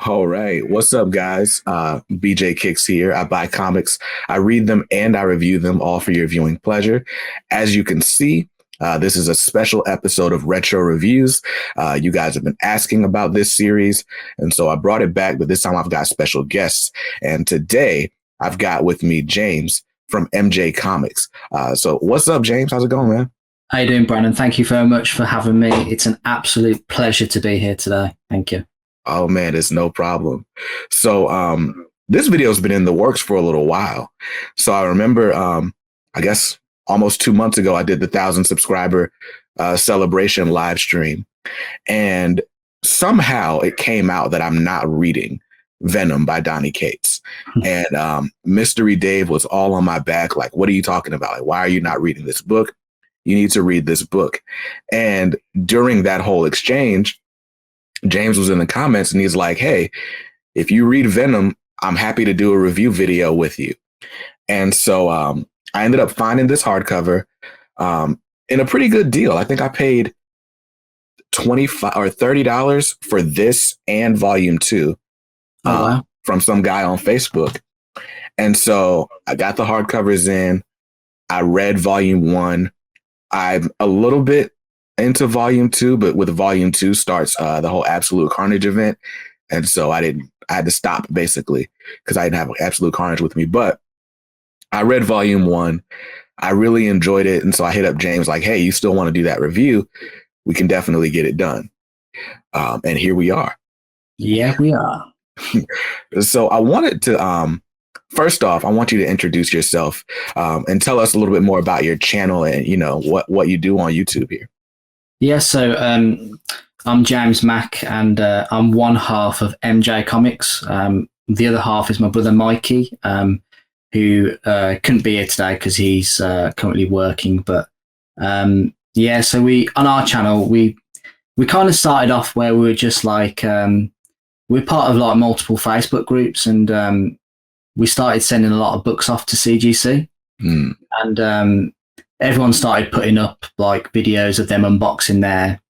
All right. What's up, guys? BJ Kicks here. I buy comics, I read them, and I review them all for your viewing pleasure. As you can see, this is a special episode of Retro Reviews. You guys have been asking about this series, and so I brought it back, but this time I've got special guests. And today I've got with me James from MJ Comix. So what's up, James? How's it going, man? How you doing, Brandon? Thank you very much for having me. It's an absolute pleasure to be here today. Thank you. Oh man, it's no problem. So this video has been in the works for a little while. So I remember I guess almost 2 months ago I did the 1,000 subscriber celebration live stream, and somehow it came out that I'm not reading Venom by Donny Cates. And Mystery Dave was all on my back, like, what are you talking about? Like, why are you not reading this book? You need to read this book. And during that whole exchange, James was in the comments and he's like, hey, if you read Venom, I'm happy to do a review video with you. And so I ended up finding this hardcover in a pretty good deal. I think I paid $25 or $30 for this and volume 2 from some guy on Facebook. And so I got the hardcovers in. I read volume 1. I'm a little bit into volume 2, but with volume 2 starts the whole Absolute Carnage event. And so I had to stop basically because I didn't have Absolute Carnage with me. But I read volume 1. I really enjoyed it. And so I hit up James like, hey, you still want to do that review? We can definitely get it done. And here we are. Yeah, we are. So I wanted to, first off, I want you to introduce yourself and tell us a little bit more about your channel and, you know, what you do on YouTube here. Yeah, so I'm James Mack, and I'm one half of MJ Comix. The other half is my brother Mikey, who couldn't be here today because he's currently working. But yeah, so we on our channel we kind of started off where we were just like we're part of like multiple Facebook groups, and we started sending a lot of books off to CGC, and everyone started putting up like videos of them unboxing their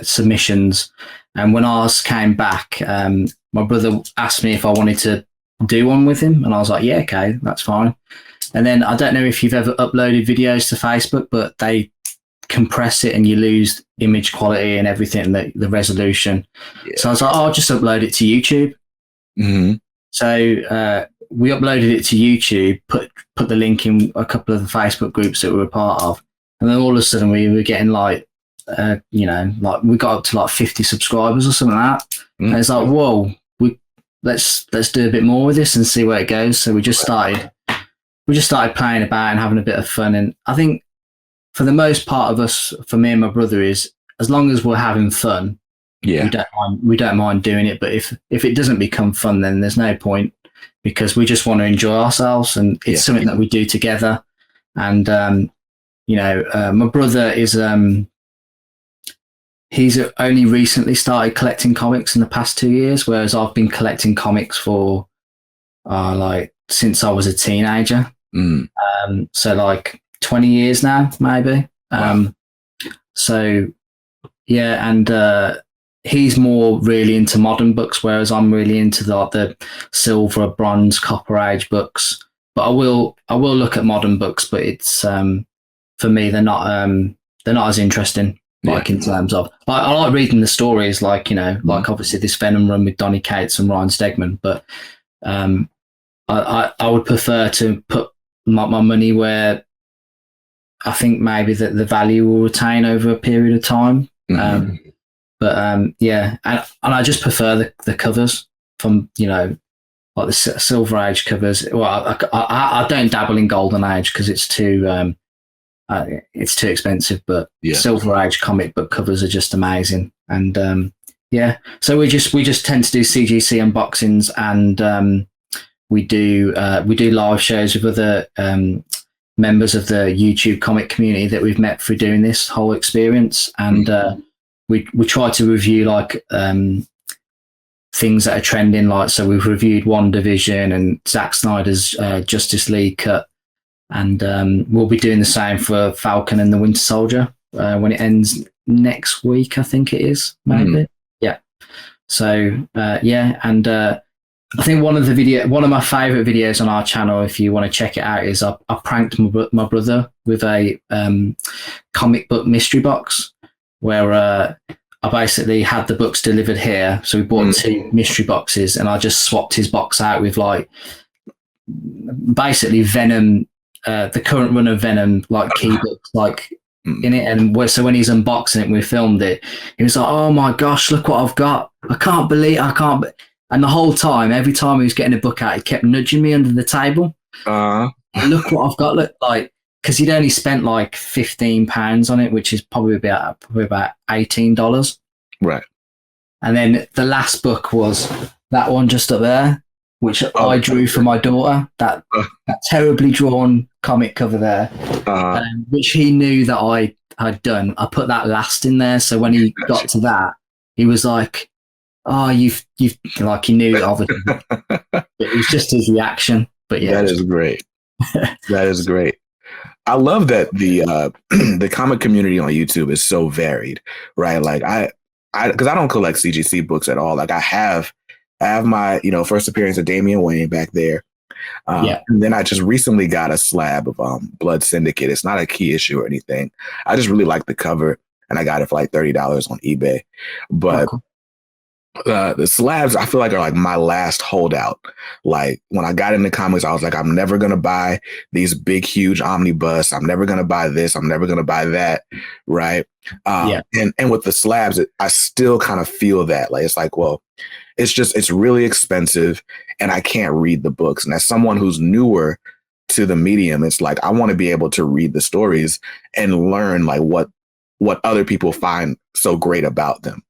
submissions. And when ours came back, my brother asked me if I wanted to do one with him, and I was like, yeah, okay, that's fine. And then I don't know if you've ever uploaded videos to Facebook, but they compress it and you lose image quality and everything, the resolution. Yeah. So I was like, oh, I'll just upload it to YouTube. Mm-hmm. So we uploaded it to YouTube, put the link in a couple of the Facebook groups that we were part of, and then all of a sudden we were getting like, you know, like we got up to like 50 subscribers or something like that. Mm-hmm. And it's like, whoa, let's do a bit more with this and see where it goes. So we just started playing about and having a bit of fun. And I think for the most part of us, for me and my brother, is as long as we're having fun, yeah, we don't mind doing it. But if it doesn't become fun, then there's no point, because we just want to enjoy ourselves, and it's something that we do together. And you know, my brother is he's only recently started collecting comics in the past 2 years, whereas I've been collecting comics for like since I was a teenager. So like 20 years now, maybe. Wow. So yeah, and he's more really into modern books, whereas I'm really into the silver, bronze, copper age books. But I will look at modern books, but it's for me they're not as interesting. Like in terms of, I like reading the stories, like, you know, like obviously this Venom run with Donny Cates and Ryan Stegman, but I would prefer to put my money where I think maybe that the value will retain over a period of time. But yeah, and I just prefer the covers from, you know, like the Silver Age covers. Well, I don't dabble in Golden Age because it's too expensive, but Silver Age comic book covers are just amazing. And yeah, so we just tend to do CGC unboxings, and we do live shows with other members of the YouTube comic community that we've met through doing this whole experience. And we try to review like things that are trending, like, so we've reviewed WandaVision and Zack Snyder's Justice League cut, and we'll be doing the same for Falcon and the Winter Soldier when it ends next week, I think it is, maybe. Yeah. So yeah, and I think one of my favorite videos on our channel, if you want to check it out, is I pranked my brother with a comic book mystery box where I basically had the books delivered here. So we bought two mystery boxes, and I just swapped his box out with like basically Venom, the current run of Venom, like key books, like in it. And so when he's unboxing it, we filmed it. He was like, "Oh my gosh, look what I've got! I can't believe I can't." And the whole time, every time he was getting a book out, he kept nudging me under the table. Look what I've got! Look, like, because he'd only spent like £15 on it, which is probably about $18. Right. And then the last book was that one just up there, which I drew for my daughter. That terribly drawn comic cover there, which he knew that I had done. I put that last in there, so when he got to that, he was like, "Oh, you've like," he knew obviously. It was just his reaction. But yeah, that is great. That is great. I love that the comic community on YouTube is so varied, right? Like because I don't collect CGC books at all. Like I have my first appearance of Damian Wayne back there. And then I just recently got a slab of Blood Syndicate. It's not a key issue or anything. I just really like the cover, and I got it for like $30 on eBay. But the slabs, I feel like, are like my last holdout. Like when I got into comics, I was like, I'm never gonna buy these big, huge omnibus. I'm never gonna buy this. I'm never gonna buy that. Right. And with the slabs, I still kind of feel that. Like it's like, well, it's really expensive, and I can't read the books. And as someone who's newer to the medium, it's like I want to be able to read the stories and learn like what other people find so great about them.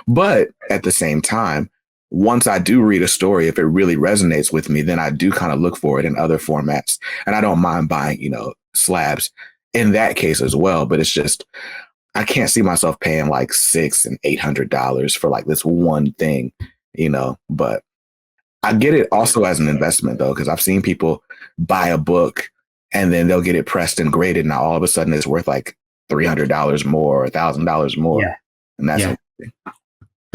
But at the same time, once I do read a story, if it really resonates with me, then I do kind of look for it in other formats. And I don't mind buying, slabs in that case as well. But it's just, I can't see myself paying like $600 and $800 for like this one thing, but I get it also as an investment though, because I've seen people buy a book and then they'll get it pressed and graded. Now all of a sudden it's worth like $300 more or $1,000 more. Yeah. And that's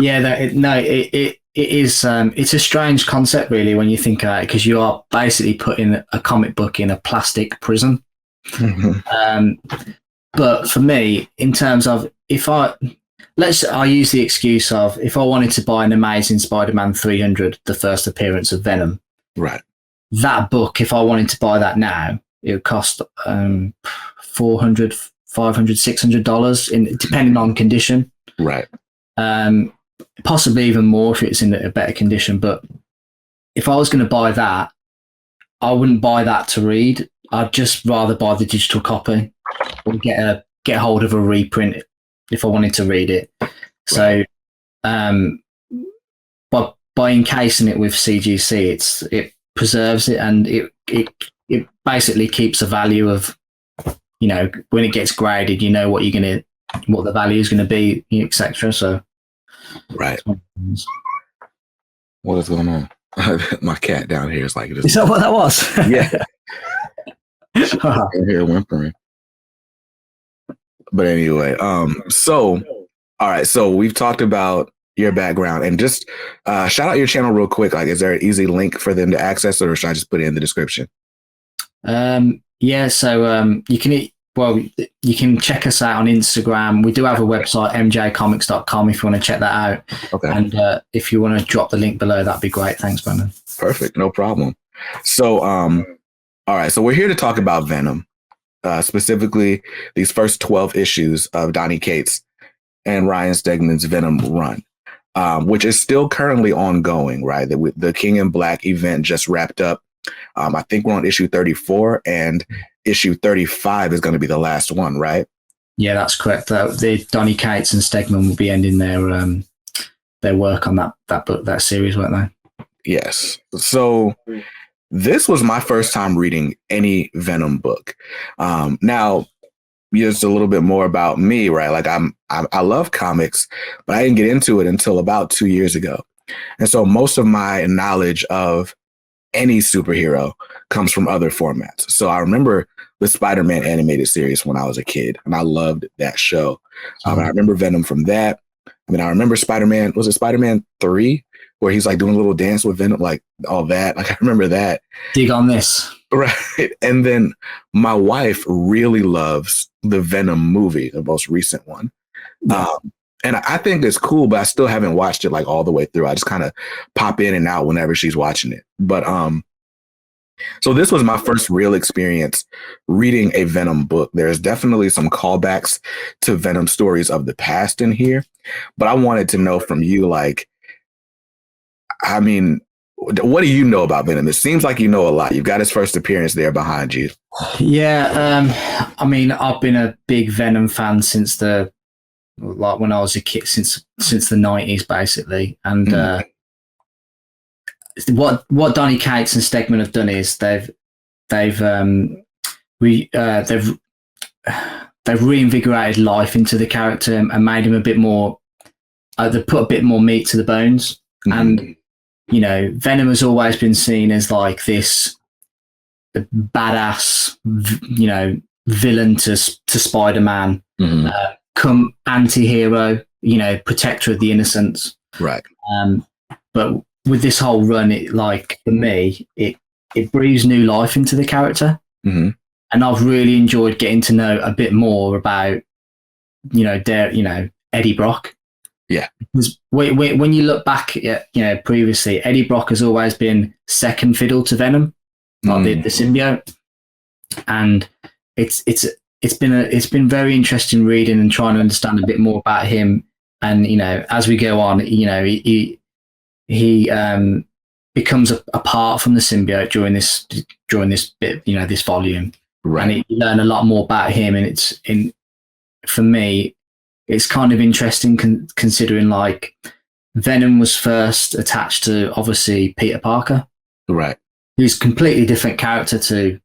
it is. It's a strange concept, really, when you think about it, because you are basically putting a comic book in a plastic prison. But for me, in terms of I use the excuse of if I wanted to buy an Amazing Spider-Man 300, the first appearance of Venom, right? That book, if I wanted to buy that now, it would cost $400, $500, $600 depending on condition, right? Possibly even more if it's in a better condition. But if I was going to buy that, I wouldn't buy that to read. I'd just rather buy the digital copy or get hold of a reprint if I wanted to read it. Right. So, by encasing it with CGC, it preserves it, and it basically keeps the value of, when it gets graded, what the value is going to be, etc. So. Right. What is going on? My cat down here is like this. Is that what that was? Yeah. She's here whimpering. But anyway, so all right, so we've talked about your background, and just shout out your channel real quick. Like, is there an easy link for them to access, or should I just put it in the description? Yeah, so you can check us out on Instagram. We do have a website, mjcomics.com, if you want to check that out. Okay. And if you want to drop the link below, that'd be great. Thanks, Brandon. Perfect. No problem. So, all right. So we're here to talk about Venom, specifically these first 12 issues of Donny Cates and Ryan Stegman's Venom run, which is still currently ongoing, right? The King in Black event just wrapped up. I think we're on issue 34, and issue 35 is going to be the last one, right? Yeah, that's correct. The Donny Cates and Stegman will be ending their work on that book, that series, won't they? Yes. So this was my first time reading any Venom book. Now, just a little bit more about me, right? Like I love comics, but I didn't get into it until about 2 years ago. And so most of my knowledge of any superhero comes from other formats. So I remember the Spider-Man animated series when I was a kid, and I loved that show. And I remember Venom from that. I mean, I remember Spider-Man, was it Spider-Man 3? Where he's like doing a little dance with Venom, like all that. Like I remember that. Dig on this. Right. And then my wife really loves the Venom movie, the most recent one. Yeah. And I think it's cool, but I still haven't watched it like all the way through. I just kind of pop in and out whenever she's watching it. But so this was my first real experience reading a Venom book. There's definitely some callbacks to Venom stories of the past in here, but I wanted to know from you, like, I mean, what do you know about Venom? It seems like you know a lot. You've got his first appearance there behind you. Yeah, I mean, I've been a big Venom fan since when I was a kid, since the 90s, basically. And what Donny Cates and Stegman have done is they've reinvigorated life into the character and made him a bit more. They put a bit more meat to the bones, and you know, Venom has always been seen as like this badass, you know, villain to Spider-Man, come anti-hero, you know, protector of the innocents. Right. But with this whole run, it, like, for me, it breathes new life into the character. And I've really enjoyed getting to know a bit more about, you know, Eddie Brock. Yeah. Because when you look back at, you know, previously, Eddie Brock has always been second fiddle to Venom, like the symbiote. And it's been very interesting reading and trying to understand a bit more about him. And, you know, as we go on, you know, he becomes apart from the symbiote during this bit, you know, this volume. Right. And you learn a lot more about him. And for me, it's kind of interesting considering, like, Venom was first attached to, obviously, Peter Parker. Right. Who's a completely different character to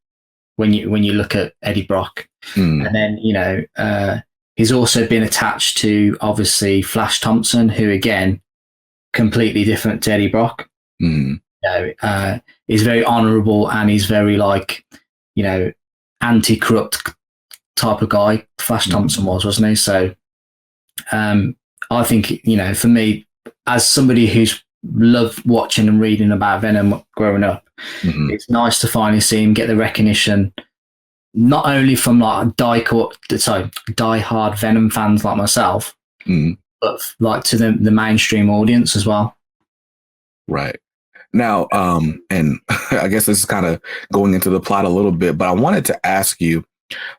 when you look at Eddie Brock. And then, you know, he's also been attached to, obviously, Flash Thompson, who, again, completely different to Eddie Brock. You know, he's very honorable, and he's very, like, you know, anti-corrupt type of guy. Flash Thompson wasn't he? So I think, you know, for me, as somebody who's loved watching and reading about Venom growing up, it's nice to finally see him get the recognition, not only from like die-hard Venom fans like myself, but like to the mainstream audience as well. Right. Now, and I guess this is kind of going into the plot a little bit, but I wanted to ask you,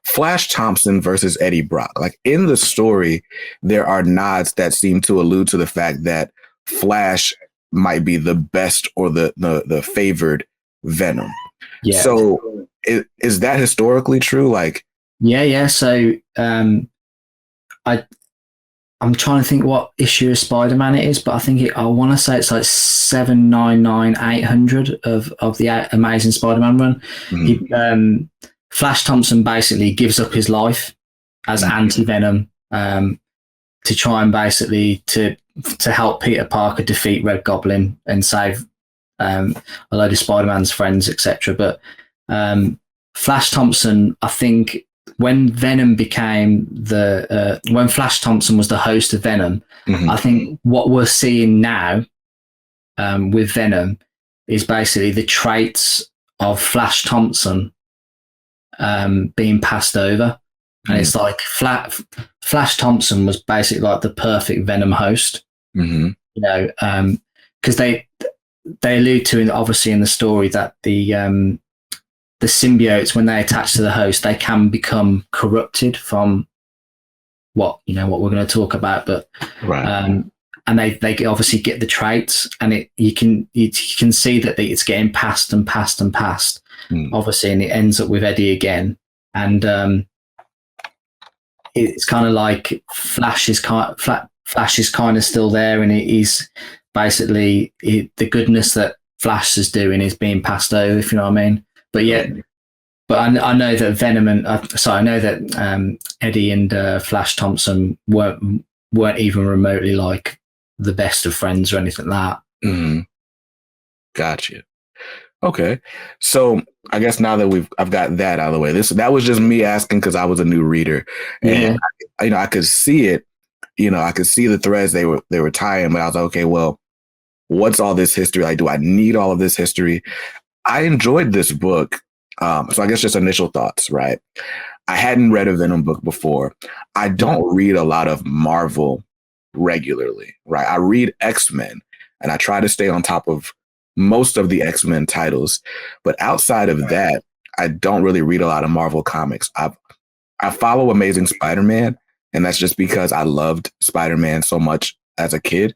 Flash Thompson versus Eddie Brock. Like, in the story, there are nods that seem to allude to the fact that Flash might be the best or the favored Venom. Yeah. So is that historically true? Like, yeah. So I'm trying to think what issue of Spider-Man it is, but I think I want to say it's like 799-800 of the Amazing Spider-Man run. Flash Thompson basically gives up his life as anti-Venom to try and basically to help Peter Parker defeat Red Goblin and save a load of Spider-Man's friends, etc. But Flash Thompson, I think, when Venom became when Flash Thompson was the host of Venom, I think what we're seeing now with Venom is basically the traits of Flash Thompson being passed over. And it's like Flash Thompson was basically like the perfect Venom host, you know, because they allude to, obviously, in the story that the symbiotes, when they attach to the host, they can become corrupted from what we're going to talk about, but and they obviously get the traits, and you can see that it's getting passed and passed and passed, obviously, and it ends up with Eddie again, and it's kind of like Flash is kind of still there, and he's basically the goodness that Flash is doing is being passed over, if you know what I mean. But yeah, but I know that Venom and I know that Eddie and Flash Thompson weren't even remotely like the best of friends or anything like that. Gotcha. Okay, so I guess now that I've got that out of the way, that was just me asking because I was a new reader, and I could see it. I could see the threads they were tying, but I was like, okay, well, what's all this history? Like, do I need all of this history? I enjoyed this book. So I guess just initial thoughts, right? I hadn't read a Venom book before. I don't read a lot of Marvel regularly, right? I read X-Men and I try to stay on top of most of the X-Men titles. But outside of that, I don't really read a lot of Marvel comics. I follow Amazing Spider-Man, and that's just because I loved Spider-Man so much as a kid.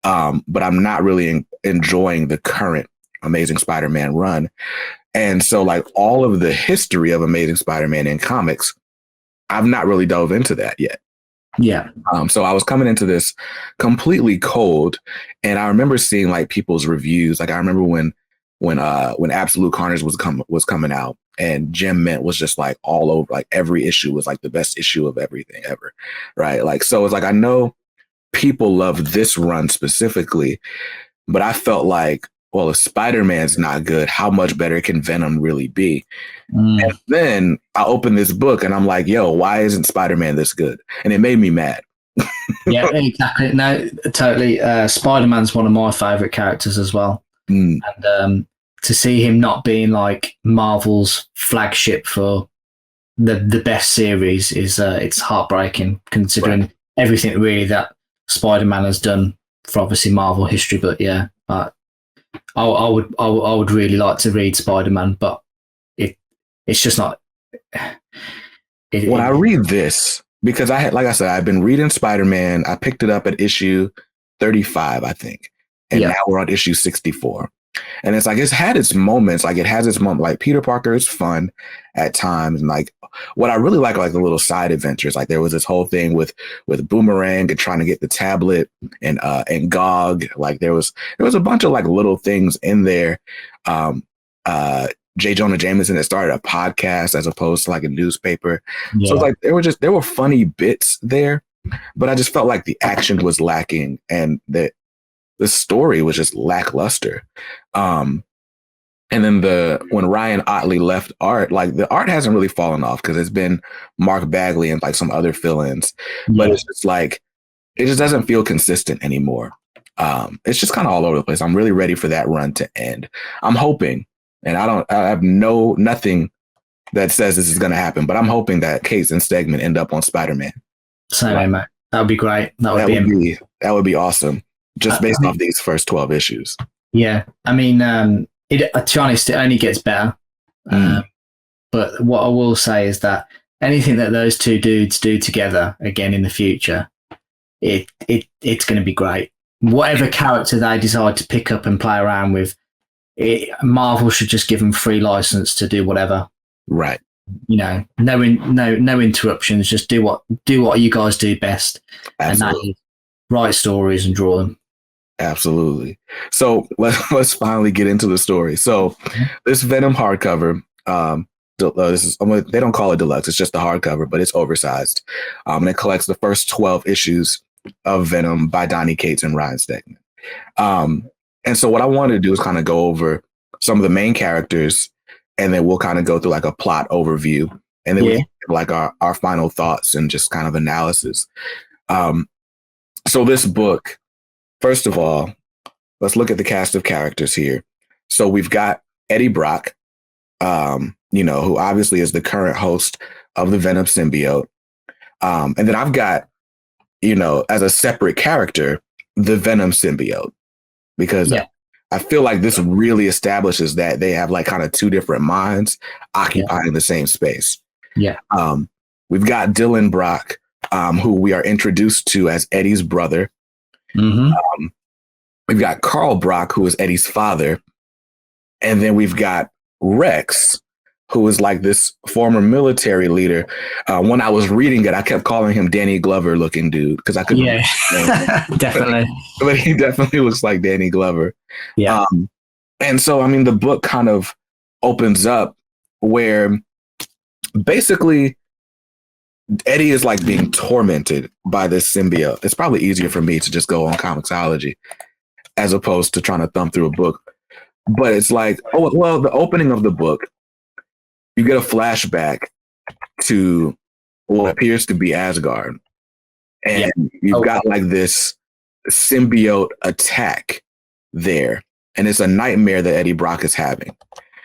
But I'm not really enjoying the current Amazing Spider-Man run. And so like all of the history of Amazing Spider-Man in comics, I've not really dove into that yet. Yeah. So I was coming into this completely cold, and I remember seeing like people's reviews. Like I remember when Absolute Carnage was coming out, and Jim Mint was just like all over, like every issue was like the best issue of everything ever, right? Like so it's like I know people love this run specifically, but I felt like, well, if Spider-Man's not good, how much better can Venom really be? And then I opened this book and I'm like, yo, why isn't Spider-Man this good? And it made me mad. Yeah, exactly. No, totally. Spider-Man's one of my favorite characters as well. And to see him not being like Marvel's flagship for the best series is it's heartbreaking, considering everything really that Spider-Man has done for obviously Marvel history. But yeah, I would really like to read Spider-Man, but it's just not. I read this because like I said, I've been reading Spider-Man. I picked it up at issue 35, I think, and now we're on issue 64. And it's like, it's had its moments. Like it has its moment. Like Peter Parker is fun at times. And like what I really like the little side adventures. Like there was this whole thing with Boomerang and trying to get the tablet and Gog. Like there was a bunch of like little things in there. J. Jonah Jameson had started a podcast as opposed to like a newspaper. Yeah. So it's like there were funny bits there, but I just felt like the action was lacking and the story was just lackluster. And then when Ryan Ottley left art, like the art hasn't really fallen off because it's been Mark Bagley and like some other fill-ins, but it's just like, it just doesn't feel consistent anymore. It's just kind of all over the place. I'm really ready for that run to end. I'm hoping, and I have nothing that says this is going to happen, but I'm hoping that Cates and Stegman end up on Spider-Man. Same, mate. That would be great. That would be awesome. Just based off these first 12 issues. Yeah. I mean, to be honest, it only gets better. But what I will say is that anything that those two dudes do together again in the future, it's going to be great. Whatever character they decide to pick up and play around with, Marvel should just give them free license to do whatever. Right. No interruptions. Just do what you guys do best. Absolutely. And that is write stories and draw them. Absolutely. So let's finally get into the story. So this Venom hardcover, they don't call it deluxe. It's just the hardcover, but it's oversized. And it collects the first 12 issues of Venom by Donny Cates and Ryan Stegman. And so what I wanted to do is kind of go over some of the main characters, and then we'll kind of go through like a plot overview, and then we can give like our final thoughts and just kind of analysis. So this book, first of all, let's look at the cast of characters here. So we've got Eddie Brock, who obviously is the current host of the Venom symbiote. And then I've got, as a separate character, the Venom symbiote, because I feel like this really establishes that they have like kind of two different minds occupying the same space. Yeah. We've got Dylan Brock, who we are introduced to as Eddie's brother. Mm-hmm. We've got Carl Brock, who is Eddie's father. And then we've got Rex, who is like this former military leader. When I was reading it, I kept calling him Danny Glover looking dude because I couldn't. Yeah, definitely. But he definitely looks like Danny Glover. Yeah. And so, I mean, the book kind of opens up where basically Eddie is like being tormented by this symbiote. It's probably easier for me to just go on Comixology as opposed to trying to thumb through a book. But it's like, the opening of the book, you get a flashback to what appears to be Asgard. and you've got like this symbiote attack there, and it's a nightmare that Eddie Brock is having.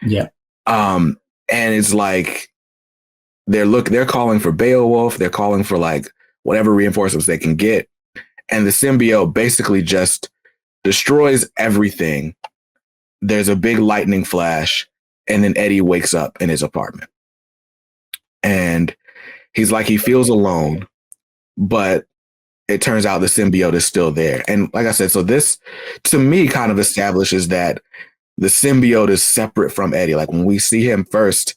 Yeah. And it's like they're calling for Beowulf, they're calling for like whatever reinforcements they can get, and the symbiote basically just destroys everything. There's a big lightning flash, and then Eddie wakes up in his apartment. And he's like, he feels alone, but it turns out the symbiote is still there. And like I said, so this to me kind of establishes that the symbiote is separate from Eddie. Like when we see him first,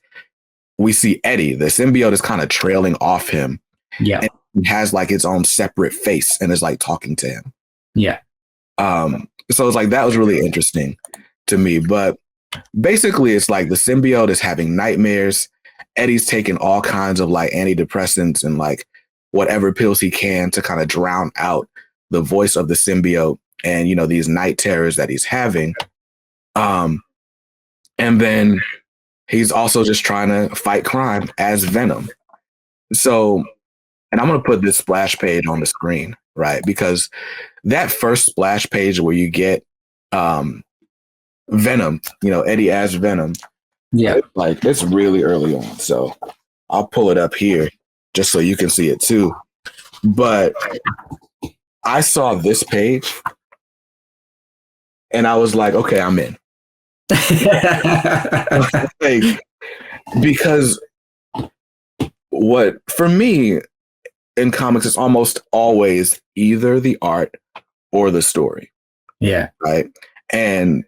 we see Eddie. The symbiote is kind of trailing off him. Yeah. And it has like its own separate face and is like talking to him. Yeah. So it's like that was really interesting to me. But basically it's like the symbiote is having nightmares. Eddie's taking all kinds of like antidepressants and like whatever pills he can to kind of drown out the voice of the symbiote and, you know, these night terrors that he's having. And then he's also just trying to fight crime as Venom. So, and I'm going to put this splash page on the screen, right? Because that first splash page where you get Venom, you know, Eddie as Venom. Yeah. Like it's really early on. So I'll pull it up here just so you can see it too. But I saw this page and I was like, okay, I'm in. Like, because what for me in comics is almost always either the art or the story. Yeah. Right. And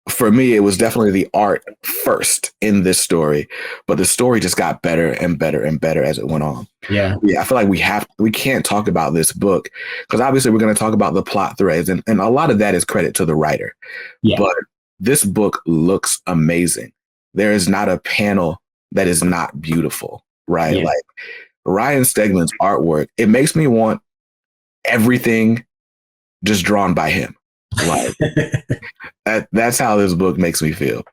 for me, it was definitely the art first in this story, but the story just got better and better and better as it went on. Yeah. I feel like we can't talk about this book because obviously we're going to talk about the plot threads, and a lot of that is credit to the writer. Yeah. But this book looks amazing. There is not a panel that is not beautiful, right? Yeah. Like Ryan Stegman's artwork, it makes me want everything just drawn by him. Like that's how this book makes me feel.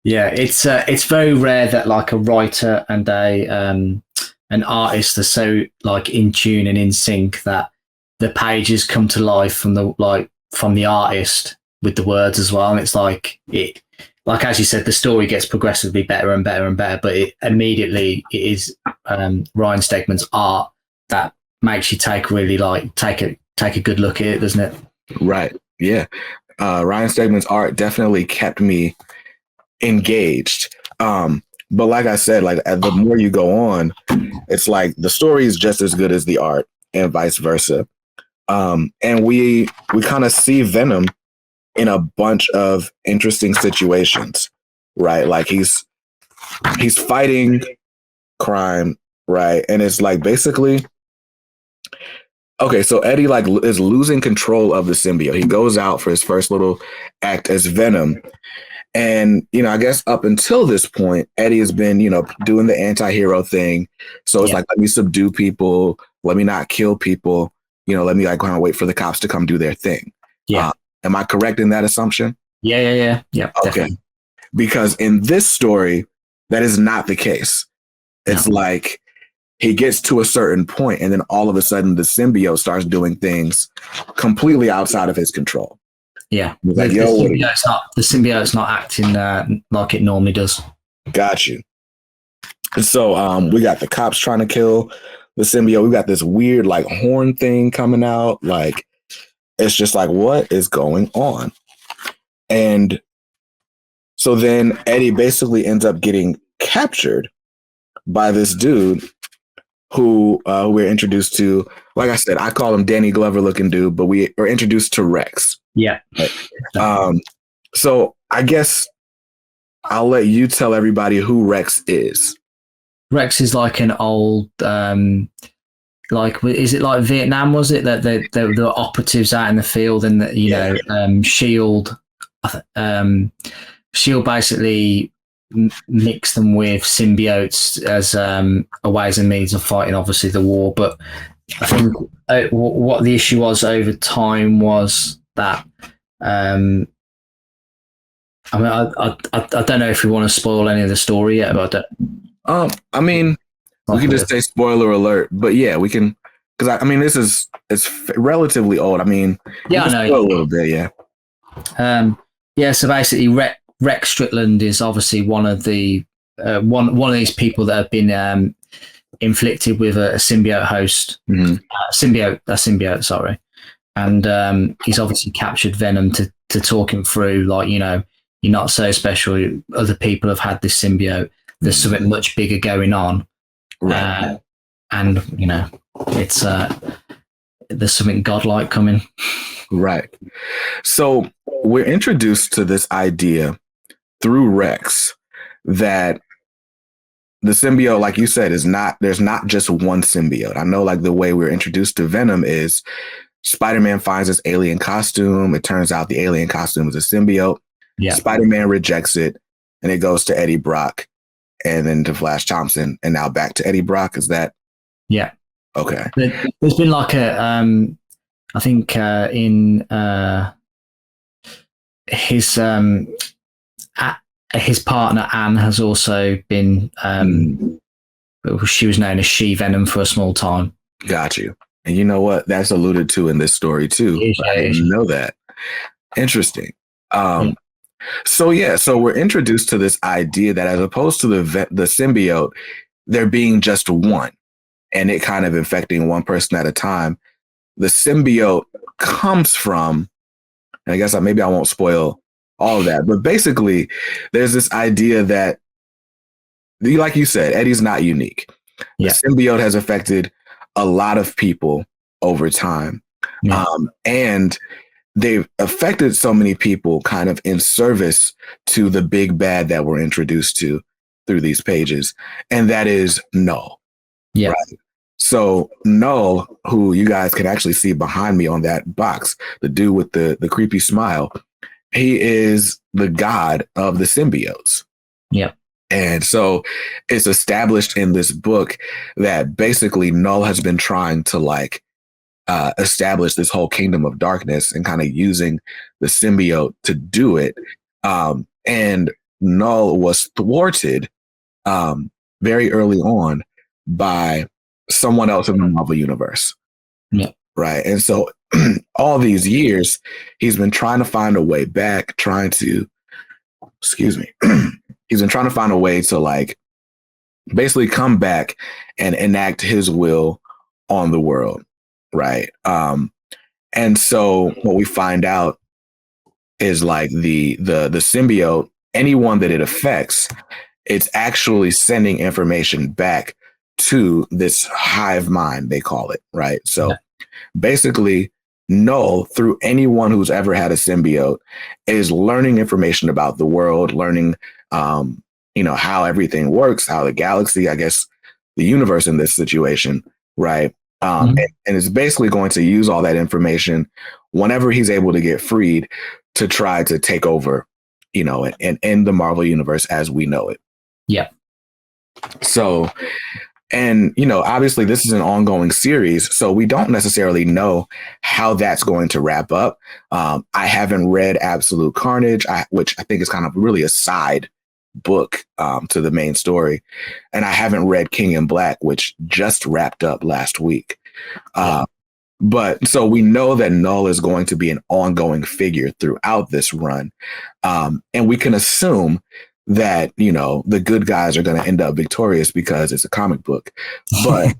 Yeah, it's very rare that like a writer and an artist are so like in tune and in sync that the pages come to life from the artist with the words as well. And it's like as you said, the story gets progressively better and better and better, but it is Ryan Stegman's art that makes you take a good look at it, doesn't it? Right. Yeah. Ryan Stegman's art definitely kept me engaged. But like I said, like the more you go on, it's like the story is just as good as the art and vice versa. And we kind of see Venom in a bunch of interesting situations, right? Like he's fighting crime, right? And it's like basically, okay, so Eddie like is losing control of the symbiote. He goes out for his first little act as Venom. And, you know, I guess up until this point, Eddie has been, you know, doing the anti-hero thing. So it's like, let me subdue people. Let me not kill people. You know, let me like kind of wait for the cops to come do their thing. Yeah. Am I correct in that assumption? Yeah. Okay. Definitely. Because in this story, that is not the case. It's like he gets to a certain point and then all of a sudden the symbiote starts doing things completely outside of his control. Yeah. Like, the symbiote's not acting like it normally does. Got you. So we got the cops trying to kill the symbiote. We got this weird like horn thing coming out. Like it's just like, what is going on? And so then Eddie basically ends up getting captured by this dude who we're introduced to. Like I said, I call him Danny Glover looking dude, but we are introduced to Rex. Yeah. So I guess I'll let you tell everybody who Rex is. Rex is like an old, like, is it like Vietnam? Was it that there were operatives out in the field and that, you know, Shield basically mix them with symbiotes as a ways and means of fighting, obviously, the war. But I think what the issue was over time was that I mean, I don't know if we want to spoil any of the story yet, but I mean, we can just say spoiler alert, but yeah, we can because I mean, it's relatively old. I mean, Yeah, I know. A little bit, yeah. Yeah, so basically, Rex Strickland is obviously one of the one of these people that have been inflicted with a symbiote host, symbiote, sorry, and he's obviously captured Venom to talk him through, like, you know, you're not so special. Other people have had this symbiote. There's something much bigger going on, Right? And you know, it's there's something godlike coming. Right. So we're introduced to this idea through Rex that the symbiote, like you said, there's not just one symbiote. I know, like, the way we're introduced to Venom is Spider-Man finds this alien costume. It turns out the alien costume is a symbiote. Yeah. Spider-Man rejects it, and it goes to Eddie Brock and then to Flash Thompson, and now back to Eddie Brock. Is that? Yeah. Okay. There's been like a, I think in his partner Anne has also been, she was known as She-Venom for a small time. Got you. And you know what? That's alluded to in this story too. I didn't know that. Interesting. So we're introduced to this idea that as opposed to the symbiote, there being just one, and it kind of infecting one person at a time, the symbiote comes from, and I guess maybe I won't spoil all of that, but basically there's this idea that, like you said, Eddie's not unique. The symbiote has affected a lot of people over time. And they've affected so many people kind of in service to the big bad that we're introduced to through these pages. And that is Null. Yeah. Right? So Null, who you guys can actually see behind me on that box, the dude with the creepy smile, he is the god of the symbiotes. Yeah. And so it's established in this book that basically Null has been trying to establish this whole kingdom of darkness and kind of using the symbiote to do it. And Null was thwarted very early on by someone else in the Marvel universe. Yeah. Right. And so all these years, he's been trying to find a way back, he's been trying to find a way to basically come back and enact his will on the world. Right. And so what we find out is the symbiote, anyone that it affects, it's actually sending information back to this hive mind, they call it. Right. So basically, Null, through anyone who's ever had a symbiote, is learning information about the world, learning, how everything works, how the galaxy, I guess, the universe in this situation. Right. And it's basically going to use all that information whenever he's able to get freed to try to take over, and end the Marvel universe as we know it. Yeah. So, and, obviously this is an ongoing series, so we don't necessarily know how that's going to wrap up. I haven't read Absolute Carnage, which I think is kind of really a side book to the main story. And I haven't read King in Black, which just wrapped up last week. But so we know that Null is going to be an ongoing figure throughout this run. And we can assume that, the good guys are going to end up victorious because it's a comic book. But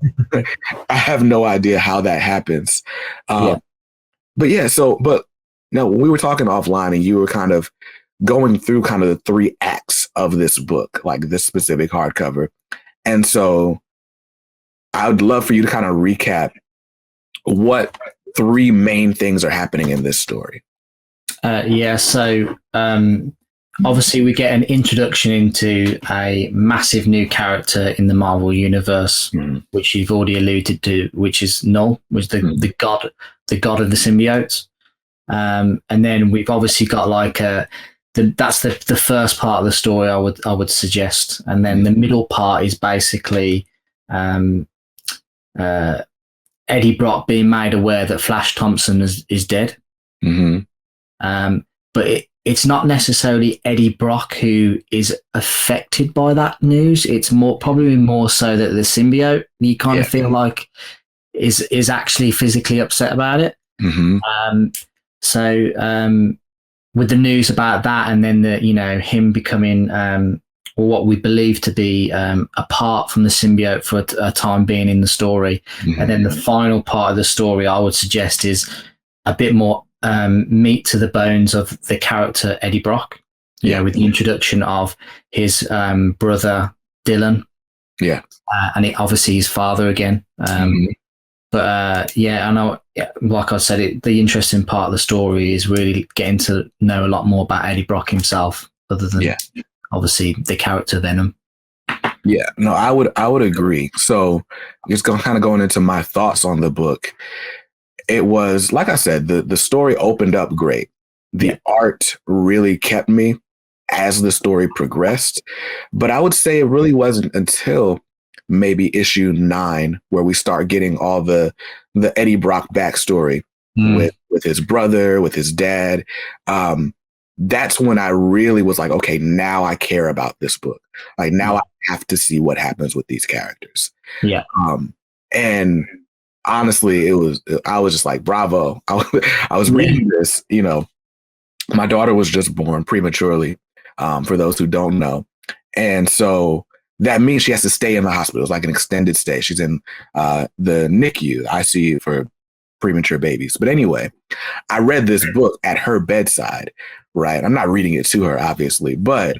I have no idea how that happens. But when we were talking offline and you were kind of going through kind of the 3 acts of this book, like this specific hardcover. And so I would love for you to kind of recap what 3 main things are happening in this story. So obviously we get an introduction into a massive new character in the Marvel universe, which you've already alluded to, which is Null, was the god of the symbiotes. And then we've obviously got that's the first part of the story, I would suggest, and then the middle part is basically Eddie Brock being made aware that Flash Thompson is dead. But it's not necessarily Eddie Brock who is affected by that news. It's probably more so that the symbiote. You kind of feel like is actually physically upset about it. So with the news about that, and then him becoming what we believe to be apart from the symbiote for a time being in the story, and then the final part of the story, I would suggest, is a bit more meat to the bones of the character Eddie Brock. With the introduction of his brother Dylan, and obviously his father again. But I know, like I said, the interesting part of the story is really getting to know a lot more about Eddie Brock himself, other than obviously the character Venom. Yeah, no, I would agree. So just going into my thoughts on the book. It was, like I said, the story opened up great. The art really kept me as the story progressed. But I would say it really wasn't until maybe issue 9 where we start getting all the Eddie Brock backstory with his brother, with his dad. That's when I really was like, okay, now I care about this book. Like, now I have to see what happens with these characters. And honestly, I was just like, bravo. I was reading this, my daughter was just born prematurely, for those who don't know. And so that means she has to stay in the hospital. It's like an extended stay. She's in the NICU, ICU for premature babies. But anyway, I read this book at her bedside, right? I'm not reading it to her, obviously, but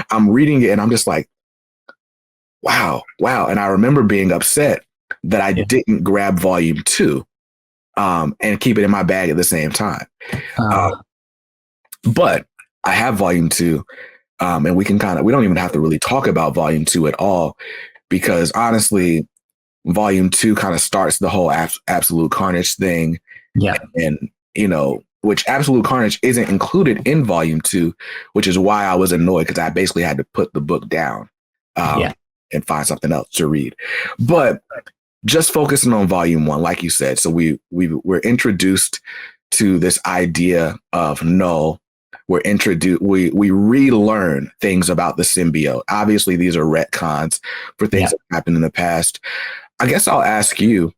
I'm reading it and I'm just like, wow. And I remember being upset that I didn't grab volume 2 and keep it in my bag at the same time. But I have volume 2, and we don't even have to really talk about volume 2 at all, because honestly, volume 2 kind of starts the whole absolute carnage thing. And which absolute carnage isn't included in volume 2, which is why I was annoyed, because I basically had to put the book down and find something else to read. But just focusing on volume 1, like you said, so we're introduced to this idea of Null. We relearn things about the symbiote. Obviously, these are retcons for things that happened in the past. I guess I'll ask you,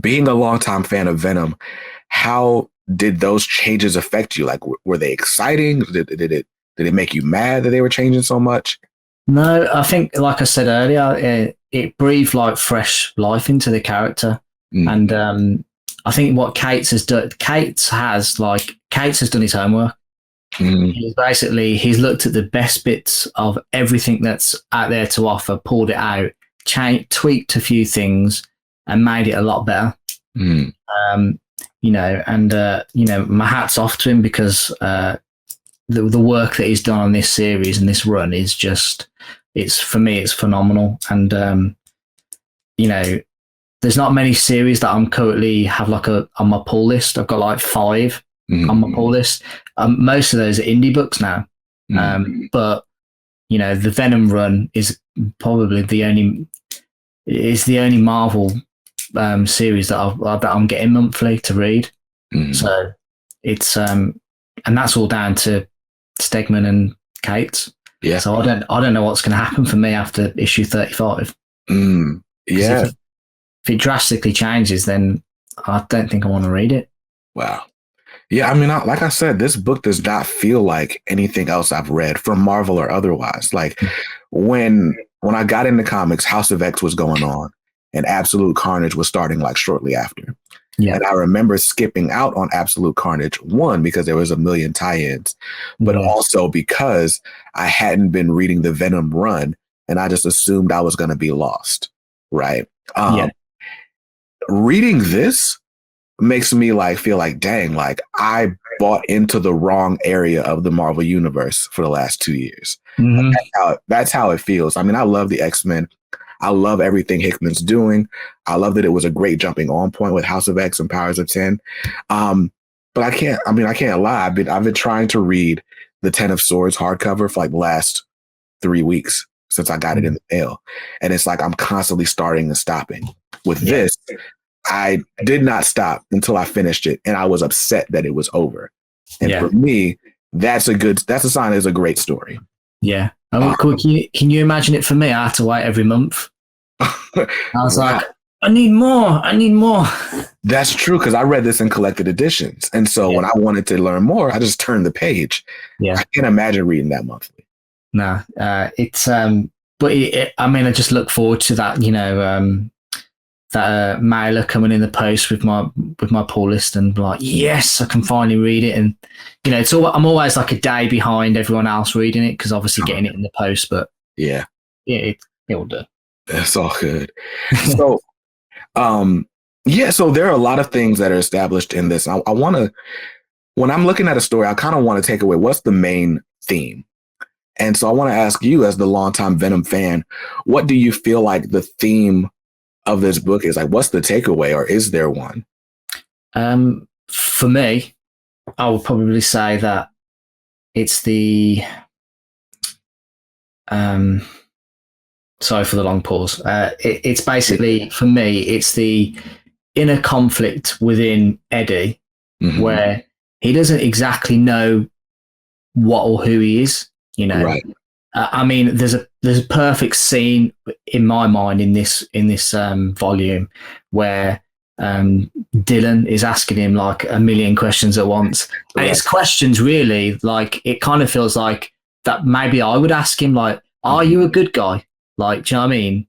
being a longtime fan of Venom, how did those changes affect you? Like, were they exciting? Did it make you mad that they were changing so much? No, I think, like I said earlier, it breathed like fresh life into the character. And I think what Cates has done, Cates has done his homework. He's looked at the best bits of everything that's out there to offer, pulled it out, tweaked a few things, and made it a lot better. My hat's off to him, because the work that he's done on this series and this run is just, for me, it's phenomenal. And there's not many series that I'm currently have on my pull list. I've got like 5 on my pull list. Most of those are indie books now. But the Venom run is probably the only Marvel series that I'm getting monthly to read. So it's and that's all down to Stegman and Cates. So I don't know what's going to happen for me after issue 35. If it drastically changes, then I don't think I want to read it. Wow. Yeah, I mean, like I said, this book does not feel like anything else I've read from Marvel or otherwise. Like, when I got into comics, House of X was going on, and Absolute Carnage was starting like shortly after. And I remember skipping out on Absolute Carnage, 1, because there was a million tie-ins, but also because I hadn't been reading the Venom run, and I just assumed I was going to be lost. Right. Reading this makes me feel like, dang, like I bought into the wrong area of the Marvel universe for the last 2 years. That's how it feels. I mean, I love the X-Men. I love everything Hickman's doing. I love that it was a great jumping on point with House of X and Powers of 10. But I can't lie. I've been trying to read the 10 of Swords hardcover for like the last 3 weeks since I got it in the mail. And it's like I'm constantly starting and stopping. With this, I did not stop until I finished it, and I was upset that it was over. And for me, that's a sign it's a great story. Yeah. Can you imagine it for me? I had to wait every month. I was like, I need more. I need more. That's true, because I read this in collected editions. And so when I wanted to learn more, I just turned the page. Yeah. I can't imagine reading that monthly. No, it's but I mean, I just look forward to that. That mailer coming in the post with my pull list, and like, yes, I can finally read it. And it's all, I'm always like a day behind everyone else reading it, because obviously getting it in the post. But yeah, it will do. That's all good. So, so there are a lot of things that are established in this. I want to, when I'm looking at a story, I kind of want to take away what's the main theme. And so I want to ask you, as the longtime Venom fan, what do you feel like the theme of this book is? Like, what's the takeaway, or is there one? For me, I would probably say that it's the sorry for the long pause. It's basically, for me, it's the inner conflict within Eddie, where he doesn't exactly know what or who he is. Right. I mean, there's a perfect scene in my mind in this volume where Dylan is asking him like a million questions at once. Right. And it's questions really, like, it kind of feels like that maybe I would ask him, like, are you a good guy? Like, do you know what I mean?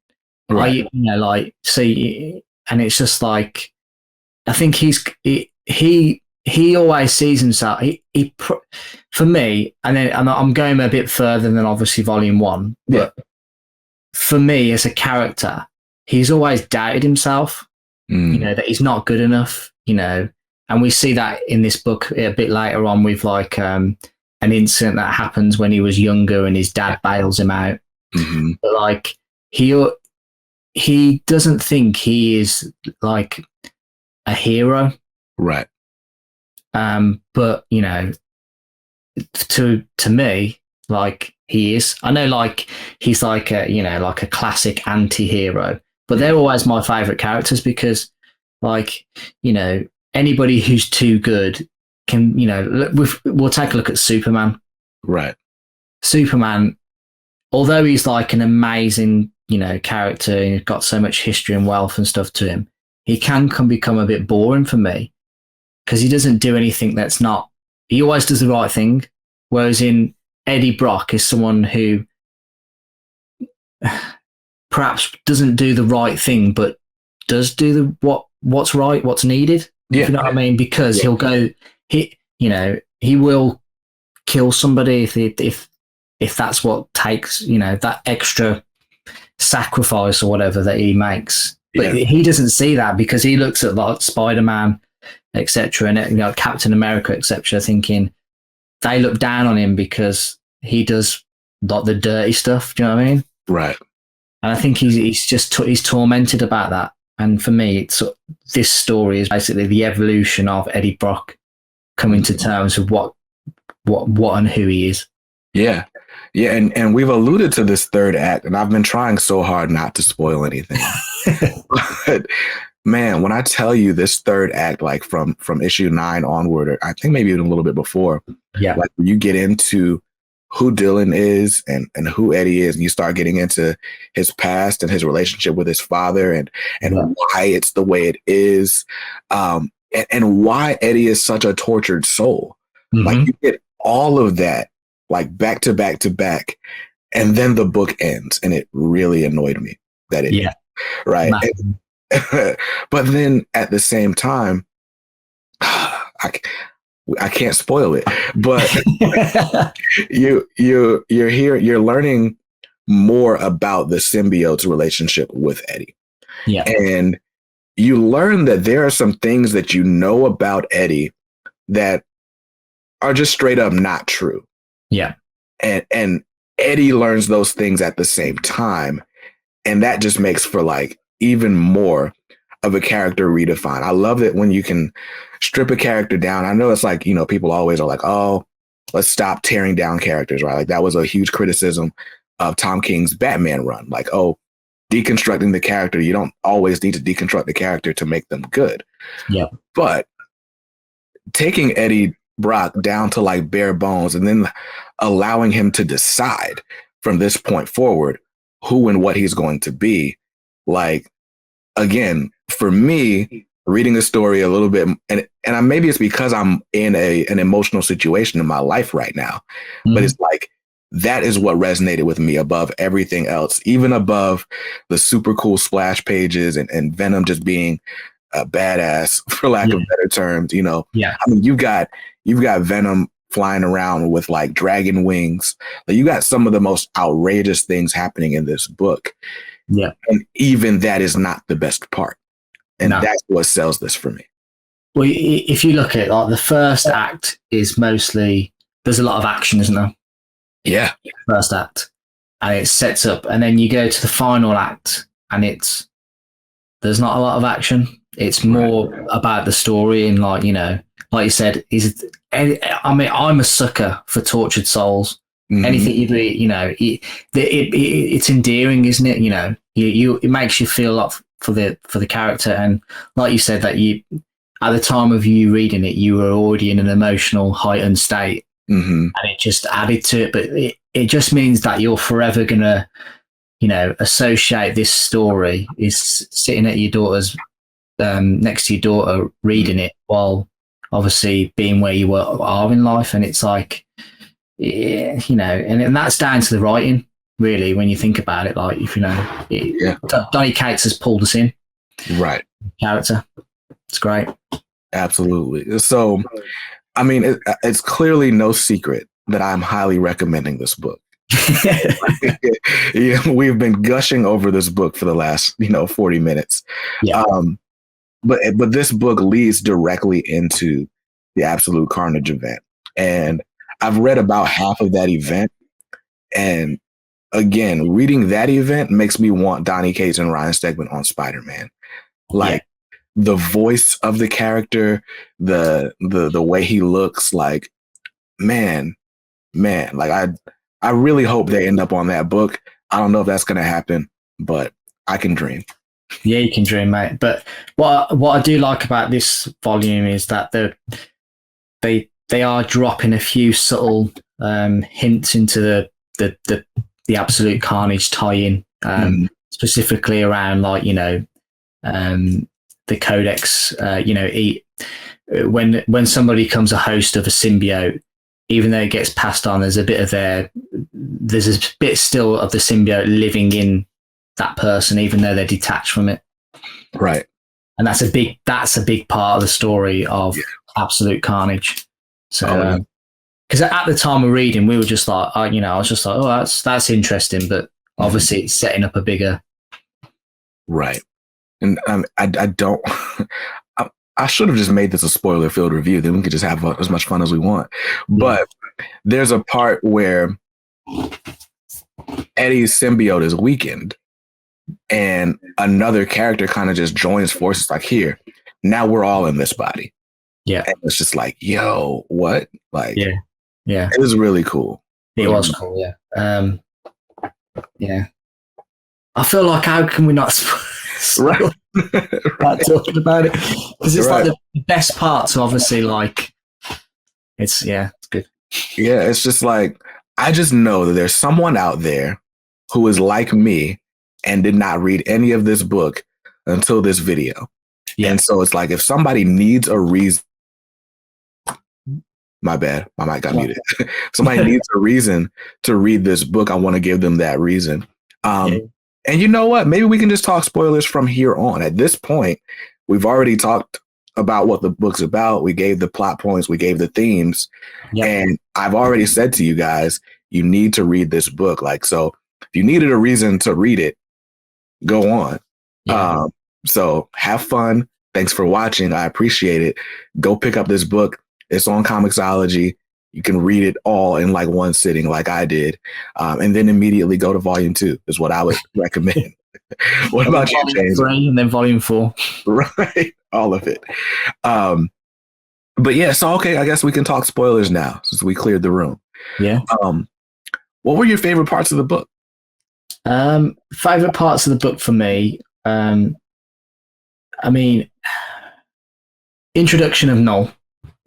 Right. Are you, like, see, and it's just like, I think he always sees himself. He for me, and then I'm going a bit further than obviously volume 1, but for me as a character, he's always doubted himself. That he's not good enough. And we see that in this book a bit later on with like an incident that happens when he was younger and his dad bails him out. But like he doesn't think he is like a hero, right? But to me, like, he is. I know, like, he's like a like a classic anti-hero, but they're always my favorite characters because, like, anybody who's too good can, we'll take a look at Superman. Right. Superman, although he's like an amazing, character, and he's got so much history and wealth and stuff to him, he can become a bit boring for me, because he doesn't do anything that's not, he always does the right thing. Whereas in Eddie Brock is someone who perhaps doesn't do the right thing, but does do what's right, what's needed. Yeah. You know what I mean? Because he'll go, he will kill somebody if that's what takes, that extra sacrifice or whatever that he makes. But he doesn't see that, because he looks at like Spider-Man, etc., and Captain America, etc., thinking they look down on him because he does like the dirty stuff. Do you know what I mean? Right. And I think he's tormented about that. And for me, this story is basically the evolution of Eddie Brock coming to terms with what and who he is. Yeah. Yeah, and we've alluded to this third act, and I've been trying so hard not to spoil anything. But man, when I tell you this third act, like from issue 9 onward, or I think maybe even a little bit before, like when you get into who Dylan is and who Eddie is, and you start getting into his past and his relationship with his father and why it's the way it is, and why Eddie is such a tortured soul. Like, you get all of that, like, back to back to back, and then the book ends, and it really annoyed me that it right. But then at the same time, I can't spoil it, but you're learning more about the symbiote's relationship with Eddie. Yeah. And you learn that there are some things that you know about Eddie that are just straight up not true. Yeah. And Eddie learns those things at the same time. And that just makes for like even more of a character redefined. I love it when you can strip a character down. I know it's like, people always are like, oh, let's stop tearing down characters, right? Like, that was a huge criticism of Tom King's Batman run. Like, oh, deconstructing the character. You don't always need to deconstruct the character to make them good. Yeah. But taking Eddie Brock down to like bare bones and then allowing him to decide from this point forward who and what he's going to be, like, again, for me, reading the story a little bit, maybe it's because I'm in an emotional situation in my life right now, but it's like, that is what resonated with me above everything else, even above the super cool splash pages and Venom just being a badass, for lack of better terms. You know, I mean, you've got Venom flying around with like dragon wings. Like, you got some of the most outrageous things happening in this book. Yeah. And even that is not the best part. And that's what sells this for me. Well, if you look at it, like, the first act is mostly, there's a lot of action, isn't there? Yeah. First act. And it sets up, and then you go to the final act and there's not a lot of action. It's more about the story, and like, you know, like you said, I mean, I'm a sucker for tortured souls. Anything you read, you know, it's endearing, isn't it? You know, it makes you feel a lot for the character, and like you said, that at the time of you reading it, you were already in an emotional heightened state, and it just added to it. But it just means that you're forever gonna, you know, associate this story is sitting at your daughter's next to your daughter reading it while obviously being where you are in life, and it's like, yeah, you know, and that's down to the writing, really, when you think about it. Like, if you know, Donny Cates has pulled us in, right? Character, it's great. Absolutely. So, I mean, it's clearly no secret that I'm highly recommending this book. We've been gushing over this book for the last 40 minutes. Yeah. But this book leads directly into the Absolute Carnage event, and I've read about half of that event. And again, reading that event makes me want Donny Cates and Ryan Stegman on Spider-Man. Like, the voice of the character, the way he looks, like, man, like, I really hope they end up on that book. I don't know if that's going to happen, but I can dream. Yeah, you can dream, mate. But what I do like about this volume is that they are dropping a few subtle hints into the Absolute Carnage tie-in, specifically around, like, the Codex. When somebody becomes a host of a symbiote, even though it gets passed on, there's a bit still of the symbiote living in that person, even though they're detached from it. Right. And that's a big part of the story of Absolute Carnage. So, because at the time of reading, we were just like, I was just like, oh, that's interesting, but obviously it's setting up a bigger. Right. And I don't. I should have just made this a spoiler-filled review. Then we could just have as much fun as we want. But there's a part where Eddie's symbiote is weakened, and another character kind of just joins forces. Like, here, now we're all in this body. Yeah, and it's just like, yo, what? Like, yeah, it was really cool. It was cool. Yeah, yeah. I feel like, how can we not? Right. Talking about it, because it's like the best parts. Obviously, like, it's good. Yeah, it's just like, I just know that there's someone out there who is like me and did not read any of this book until this video. Yeah. And so it's like, if somebody needs a reason, my bad, my mic got muted. Somebody needs a reason to read this book, I want to give them that reason. And you know what? Maybe we can just talk spoilers from here on. At this point, we've already talked about what the book's about. We gave the plot points, we gave the themes, and I've already said to you guys, you need to read this book. Like, so if you needed a reason to read it, go on. Yeah. So have fun. Thanks for watching. I appreciate it. Go pick up this book. It's on Comixology. You can read it all in like one sitting, like I did, and then immediately go to volume 2 is what I would recommend. What about you, James? 3 and then volume 4. Right, all of it. But yeah, so okay, I guess we can talk spoilers now since we cleared the room. Yeah. What were your favorite parts of the book? Favorite parts of the book for me, I mean, introduction of Null.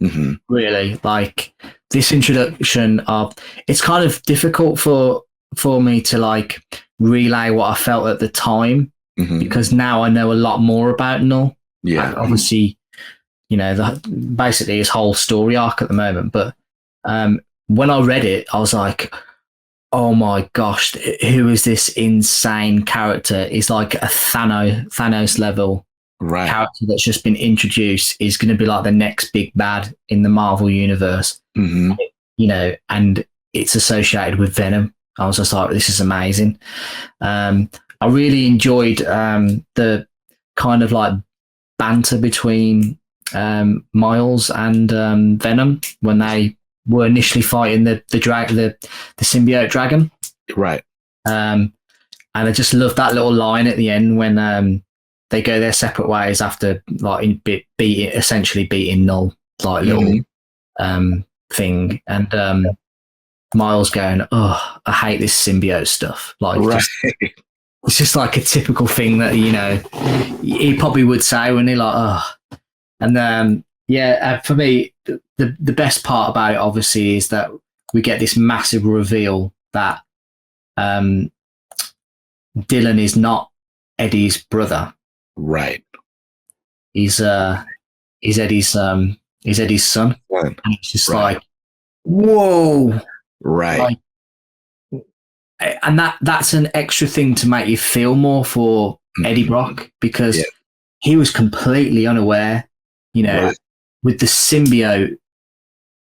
Mm-hmm. Really, like, this introduction of, it's kind of difficult for me to like relay what I felt at the time, because now I know a lot more about Null. Yeah. And obviously, you know, basically his whole story arc at the moment. But when I read it, I was like, oh my gosh, who is this insane character? He's like a Thanos level character that's just been introduced, is going to be like the next big bad in the Marvel universe. You know, and it's associated with Venom. I was just like, this is amazing. I really enjoyed the kind of like banter between Miles and Venom when they were initially fighting the symbiote dragon. Right. And I just loved that little line at the end when they go their separate ways after like essentially beating Null, like little thing, and Miles going, "Oh, I hate this symbiote stuff." Like, it's just like a typical thing that, you know, he probably would say when he like, "Oh." And for me, the best part about it obviously is that we get this massive reveal that Dylan is not Eddie's brother. Right. He's Eddie's son. And it's just like, whoa. Right. Like, and that's an extra thing to make you feel more for Eddie Brock, because he was completely unaware, you know, with the symbiote,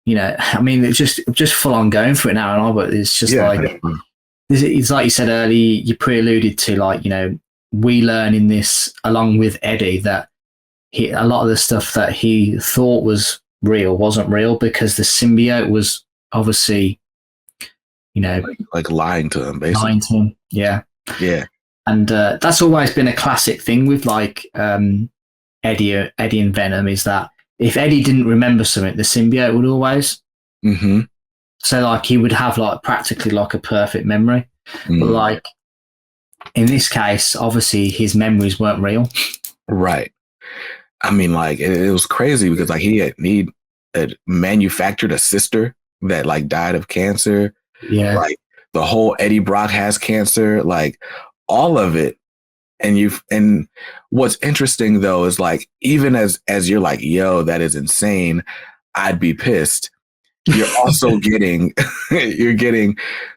you know, I mean, it's just full on going for it now and all, but it's just like, it's like you said earlier, you pre-alluded to, like, you know, we learn in this along with Eddie that a lot of the stuff that he thought was real wasn't real, because the symbiote was obviously, you know, like lying to him, basically. Yeah. And that's always been a classic thing with like Eddie and Venom, is that if Eddie didn't remember something, the symbiote would always. So like he would have like practically like a perfect memory, but like in this case, obviously his memories weren't real. Right. I mean, like it was crazy because like he had manufactured a sister that like died of cancer. Yeah. Like the whole Eddie Brock has cancer, like all of it. And what's interesting though is like, even as you're like, yo, that is insane, I'd be pissed. You're also getting the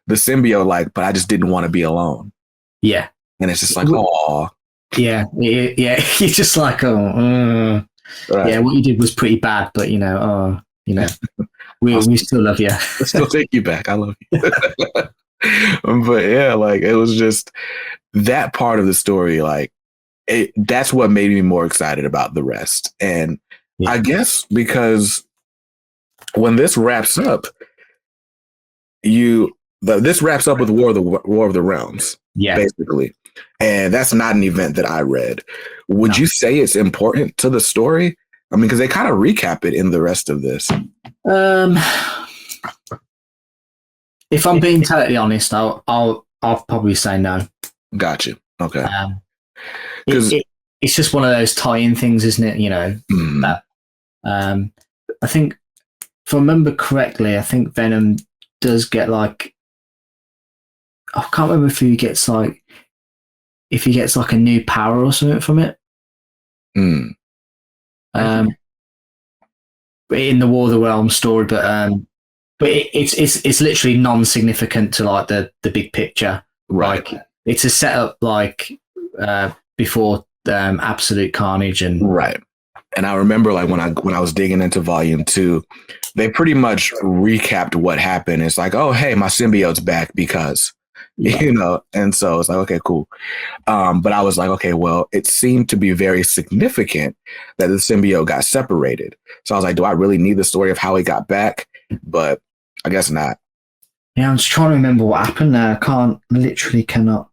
symbiote, like, but I just didn't want to be alone. Yeah. And it's just like, oh. Yeah. You're just like, yeah, what you did was pretty bad, but you know, we still love you. I still take you back. I love you. But yeah, like it was just that part of the story, like that's what made me more excited about the rest. And I guess because when this wraps up, this wraps up with War of the Realms, basically. And that's not an event that I read. Would you say it's important to the story? I mean, because they kind of recap it in the rest of this. If I'm being totally honest, I'll probably say no. Gotcha. Okay. It's just one of those tie-in things, isn't it? You know, that I think, if I remember correctly, I think Venom does get like, I can't remember if he gets like a new power or something from it. In the War of the Realms story, but it's literally non-significant to like the big picture. Right. Like it's a setup like before Absolute Carnage and right. And I remember like when I was digging into Volume 2, they pretty much recapped what happened. It's like, oh hey, my symbiote's back because you know, and so it's like, okay, cool. But I was like, okay, well, it seemed to be very significant that the symbiote got separated. So I was like, do I really need the story of how he got back? But I guess not. Yeah, I'm just trying to remember what happened now. I cannot.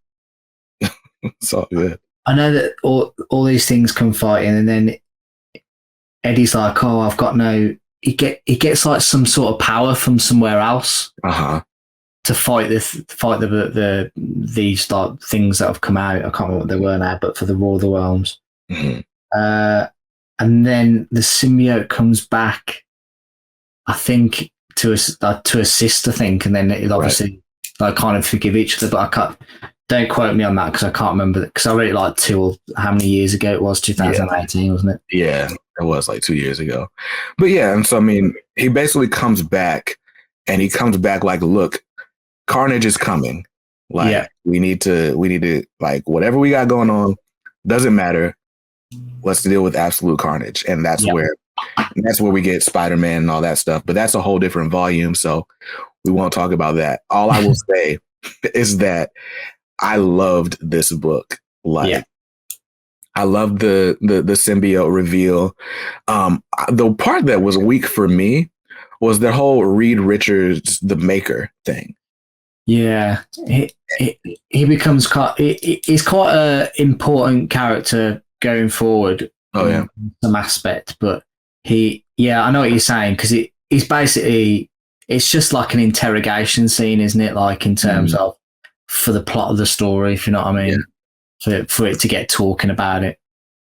It's all good. I know that all these things come fighting, and then Eddie's like, oh, I've got no. He gets like some sort of power from somewhere else. To fight these like things that have come out. I can't remember what they were now, but for the War of the Realms. And then the symbiote comes back, I think, to assist, I think, and then it obviously like kind of forgive each other. But don't quote me on that because I can't remember, because I read it like how many years ago it was, 2018, wasn't it? Yeah, it was like 2 years ago. But yeah, and so I mean, he basically comes back, and he comes back like, look, Carnage is coming. Like, we need to like, whatever we got going on, doesn't matter. Let's deal with absolute carnage. And that's where we get Spider-Man and all that stuff. But that's a whole different volume, so we won't talk about that. All I will say is that I loved this book. Like, I loved the symbiote reveal. The part that was weak for me was the whole Reed Richards, the Maker thing. Yeah, he becomes he's quite an important character going forward. Oh yeah, in some aspect, but I know what you're saying, because he's basically, it's just like an interrogation scene, isn't it? Like, in terms of for the plot of the story, if you know what I mean, for it to get talking about it,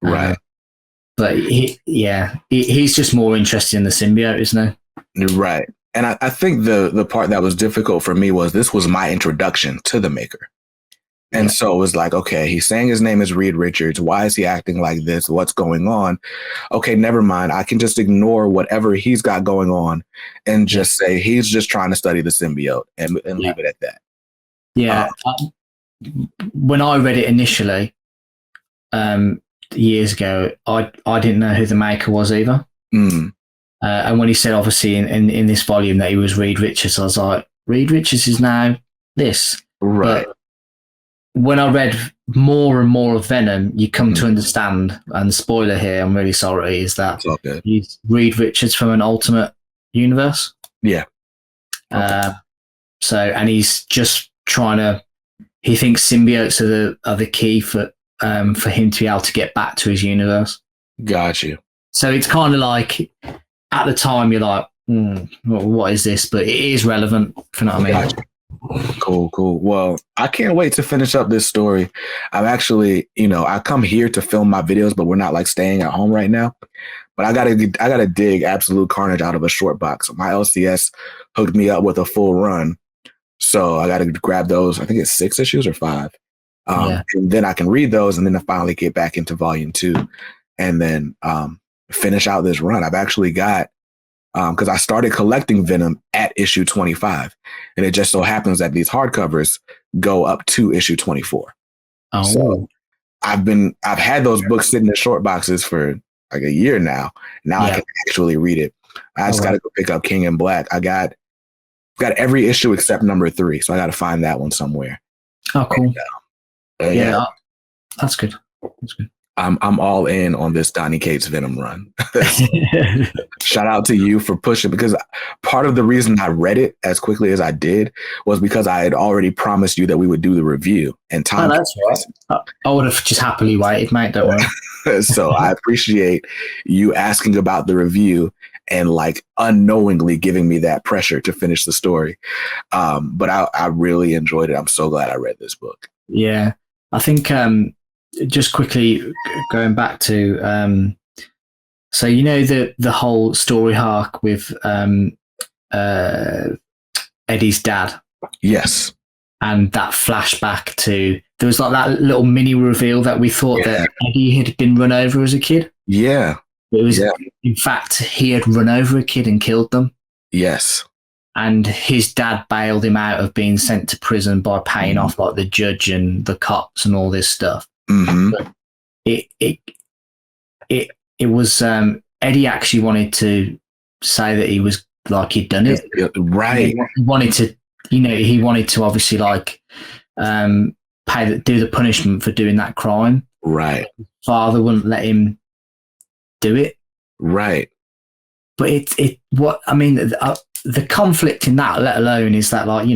right? But he's just more interested in the symbiote, isn't he? Right. And I think the part that was difficult for me was this was my introduction to the Maker. And so it was like, okay, he's saying his name is Reed Richards. Why is he acting like this? What's going on? Okay, never mind. I can just ignore whatever he's got going on and just say he's just trying to study the symbiote and leave it at that. Yeah. When I read it initially, years ago, I didn't know who the Maker was either. And when he said, obviously, in this volume that he was Reed Richards, I was like, Reed Richards is now this. Right. But when I read more and more of Venom, you come to understand, and spoiler here, I'm really sorry, is that he's Reed Richards from an alternate universe. Yeah. And he's just trying to, he thinks symbiotes are the key for him to be able to get back to his universe. Got you. So it's kind of like, at the time, you're like, what is this? But it is relevant, if you know what I mean. Cool. Well, I can't wait to finish up this story. I'm actually, I come here to film my videos, but we're not like staying at home right now. But I gotta dig Absolute Carnage out of a short box. My LCS hooked me up with a full run, so I gotta grab those. I think it's 6 issues or 5, and then I can read those, and then I finally get back into volume 2, and then finish out this run. I've actually got, because I started collecting Venom at issue 25, and it just so happens that these hardcovers go up to issue 24. Oh. So I've had those books sitting in short boxes for like a year now. Now I can actually read it. I just got to go pick up King in Black. I got every issue except number 3, so I got to find that one somewhere. Oh, cool. And, that's good. I'm all in on this Donny Cates Venom run. Shout out to you for pushing, because part of the reason I read it as quickly as I did was because I had already promised you that we would do the review, and time. Oh, that's right. I would have just happily waited, mate. Don't worry. So I appreciate you asking about the review and like unknowingly giving me that pressure to finish the story. But I really enjoyed it. I'm so glad I read this book. Yeah, I think. Just quickly going back to so the whole story arc with Eddie's dad. Yes. And that flashback to, there was like that little mini reveal that we thought that Eddie had been run over as a kid. Yeah. It was in fact he had run over a kid and killed them. Yes. And his dad bailed him out of being sent to prison by paying off like the judge and the cops and all this stuff. But it was Eddie actually wanted to say that he was like he'd done it, right? He wanted to obviously like do the punishment for doing that crime, right? His father wouldn't let him do it, right? But the conflict in that, let alone, is that like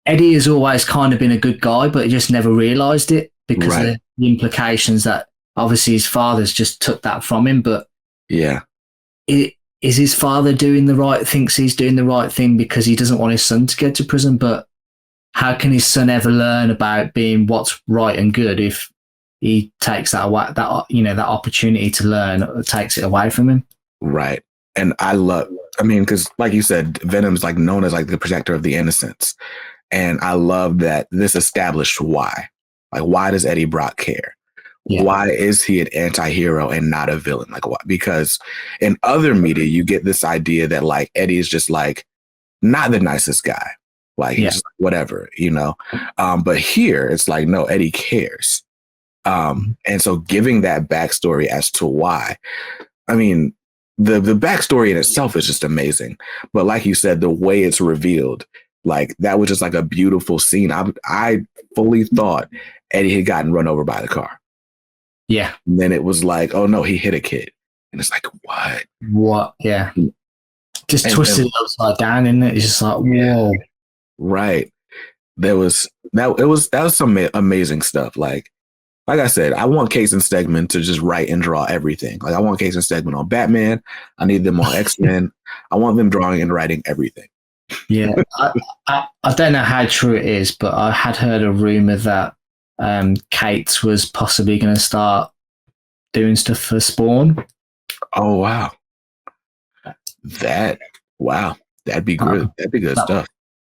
Eddie has always kind of been a good guy, but he just never realised it because of the implications that obviously his father's just took that from him. But is his father thinks he's doing the right thing because he doesn't want his son to go to prison? But how can his son ever learn about being what's right and good if he takes that away, that opportunity to learn, takes it away from him? Right. And because like you said, Venom's like known as like the protector of the innocents. And I love that this established why. Like, why does Eddie Brock care? Yeah. Why is he an anti-hero and not a villain? Like, why? Because in other media, you get this idea that like Eddie is just like not the nicest guy. Like he's just whatever, you know. But here it's like, no, Eddie cares. And so giving that backstory as to why, I mean, the backstory in itself is just amazing. But like you said, the way it's revealed, like that was just like a beautiful scene. I fully thought Eddie had gotten run over by the car. Yeah. And then it was like, oh no, he hit a kid. And it's like, what? What? Yeah. Just twisted it upside down, isn't it? It's just like, whoa. Right. That was some amazing stuff. Like I said, I want Cates and Stegman to just write and draw everything. Like I want Cates and Stegman on Batman. I need them on X-Men. I want them drawing and writing everything. Yeah. I don't know how true it is, but I had heard a rumor that Cates was possibly going to start doing stuff for Spawn. Oh wow. That'd be good. That'd be good stuff.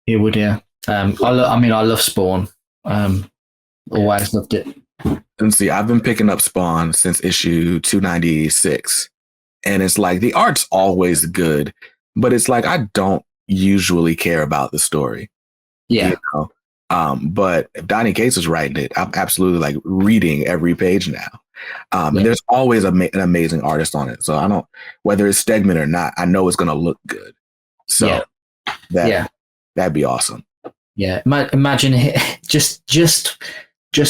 It would, yeah. I love Spawn. Always loved it. And see, I've been picking up Spawn since issue 296, and it's like the art's always good, but it's like I don't usually care about the story. Yeah. You know? But if Donny Cates is writing it, I'm absolutely like reading every page now. And there's always an amazing artist on it. So I don't, whether it's Stegman or not, I know it's going to look good. So that'd be awesome. Yeah. Imagine just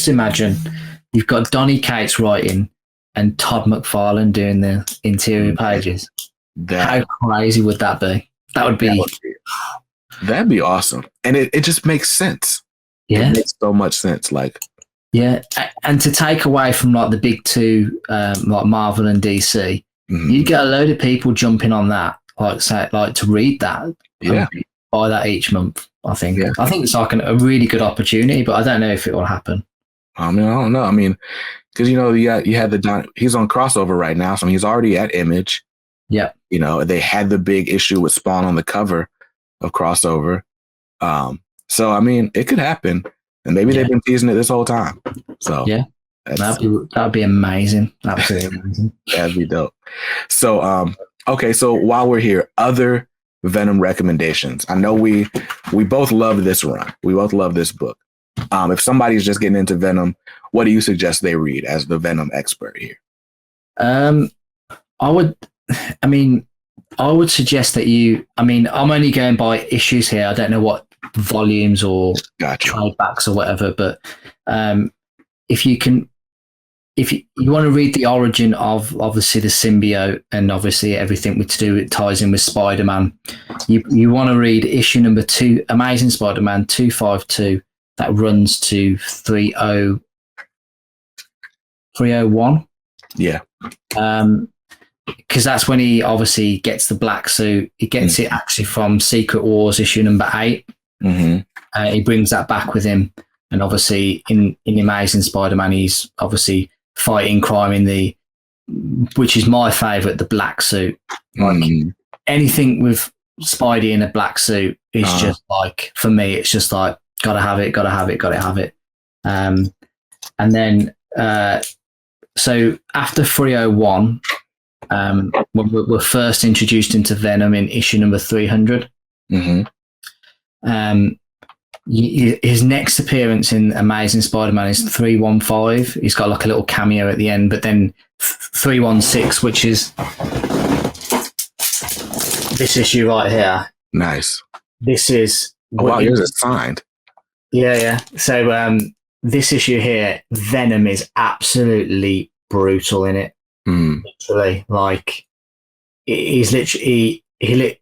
imagine you've got Donny Cates writing and Todd McFarlane doing the interior pages. How crazy would that be? That'd be awesome. And it just makes sense. Yeah. It makes so much sense. Like, yeah. And to take away from like the big two, like Marvel and DC, you get a load of people jumping on that, like to read that. Yeah. Buy that each month, I think. Yeah. I think it's like a really good opportunity, but I don't know if it will happen. I mean, I don't know. I mean, because, you know, you had he's on crossover right now. So he's already at Image. Yeah. You know, they had the big issue with Spawn on the cover of crossover. So, I mean, it could happen. And maybe they've been teasing it this whole time. So, yeah, that'd be amazing. Absolutely amazing. That'd be dope. So, okay. So while we're here, other Venom recommendations. I know we both love this run. We both love this book. If somebody's just getting into Venom, what do you suggest they read as the Venom expert here? I would suggest that I'm only going by issues here. I don't know what volumes or trade backs or whatever, but if you want to read the origin of obviously the symbiote and obviously everything to do it ties in with Spider-Man, you want to read issue number 2, Amazing Spider-Man 252, that runs to 301. Yeah. Because that's when he obviously gets the black suit. He gets it actually from Secret Wars issue number 8. He brings that back with him, and obviously in Amazing Spider-Man, he's obviously fighting crime which is my favourite, the black suit. Like anything with Spidey in a black suit is just like, for me, it's just like gotta have it. And then so after 301. When we're first introduced into Venom in issue number 300. His next appearance in Amazing Spider-Man is 315. He's got like a little cameo at the end, but then 316, which is this issue right here. Nice. This is yours is signed. Yeah. So this issue here, Venom is absolutely brutal in it. Literally, like he's literally he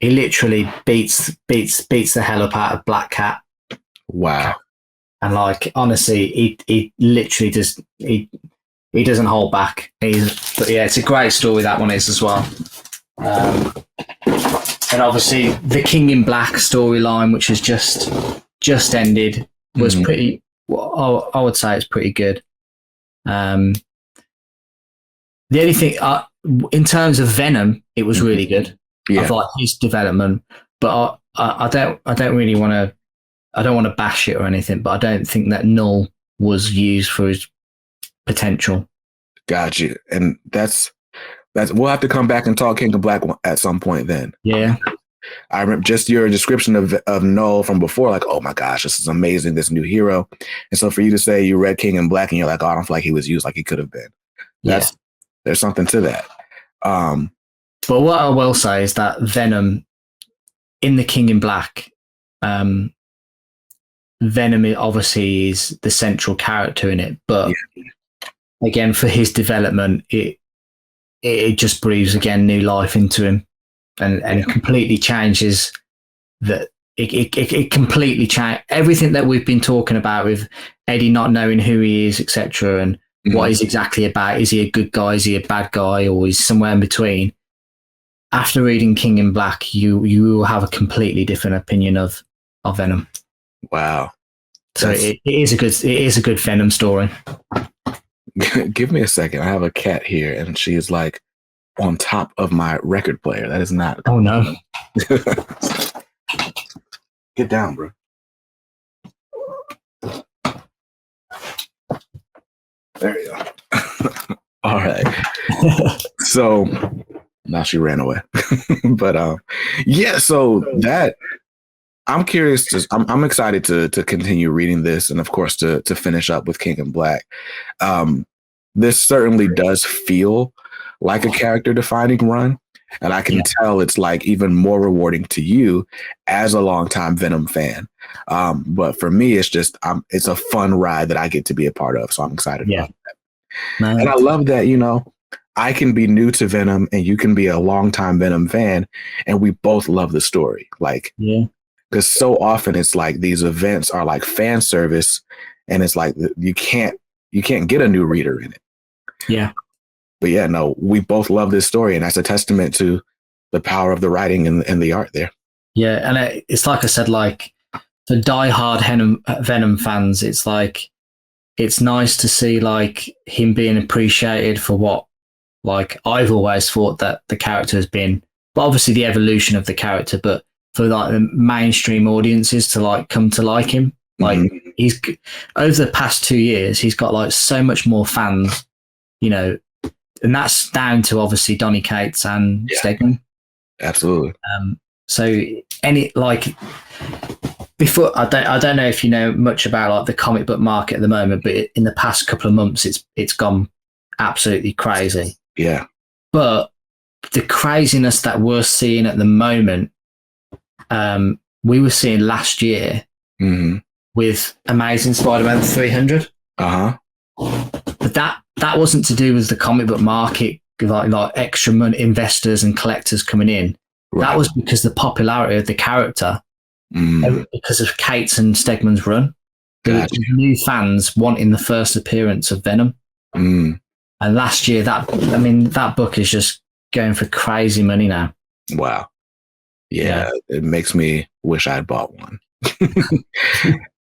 literally beats the hell up out of Black Cat. Wow. And like honestly, he literally just he doesn't hold back. But yeah, it's a great story, that one is as well. And obviously the King in Black storyline, which has just ended, was pretty. Well, I would say it's pretty good. The only thing, in terms of Venom, it was really good. Yeah. I like his development, but I don't really want to I don't want to bash it or anything, but I don't think that Null was used for his potential. Got you. And that's we'll have to come back and talk King of Black at some point then. Yeah. I remember just your description of Null from before, like, oh my gosh, this is amazing, this new hero. And so for you to say you read King in Black and you're like, oh, I don't feel like he was used like he could have been. There's something to that. But what I will say is that Venom in the King in Black, Venom obviously is the central character in it, but again, for his development, it just breathes again new life into him, and completely changes that. It completely changed everything that we've been talking about with Eddie not knowing who he is, etc., and what he's exactly about. Is he a good guy? Is he a bad guy? Or is somewhere in between? After reading King in Black, you will have a completely different opinion of Venom. Wow! So it is a good Venom story. Give me a second. I have a cat here, and she is like on top of my record player. That is not. Oh no! Get down, bro. There you go. All right. So now she ran away. But yeah, so that I'm curious I'm excited to continue reading this, and of course to finish up with King in Black. This certainly does feel like a character defining run. And I can tell it's like even more rewarding to you as a longtime Venom fan. But for me, it's just it's a fun ride that I get to be a part of. So I'm excited about that. Nice. And I love that, you know, I can be new to Venom and you can be a longtime Venom fan, and we both love the story. Like, because so often it's like these events are like fan service, and it's like you can't get a new reader in it. Yeah. But yeah, no, we both love this story, and that's a testament to the power of the writing and the art there. Yeah, and it's like I said, like for diehard Venom fans, it's like it's nice to see like him being appreciated for what, like I've always thought that the character has been, but obviously the evolution of the character, but for like the mainstream audiences to like come to like him, like he's over the past 2 years, he's got like so much more fans, you know. And that's down to obviously Donny Cates and Stegman. Absolutely. So any like before, I don't know if you know much about like the comic book market at the moment, but in the past couple of months, it's gone absolutely crazy. Yeah. But the craziness that we're seeing at the moment, we were seeing last year with Amazing Spider-Man 300. But that wasn't to do with the comic book market, like extra money, investors and collectors coming in. Right. That was because the popularity of the character, because of Cates and Stegman's run. The new fans wanting the first appearance of Venom. And last year, that book is just going for crazy money now. Wow. Yeah. It makes me wish I'd bought one.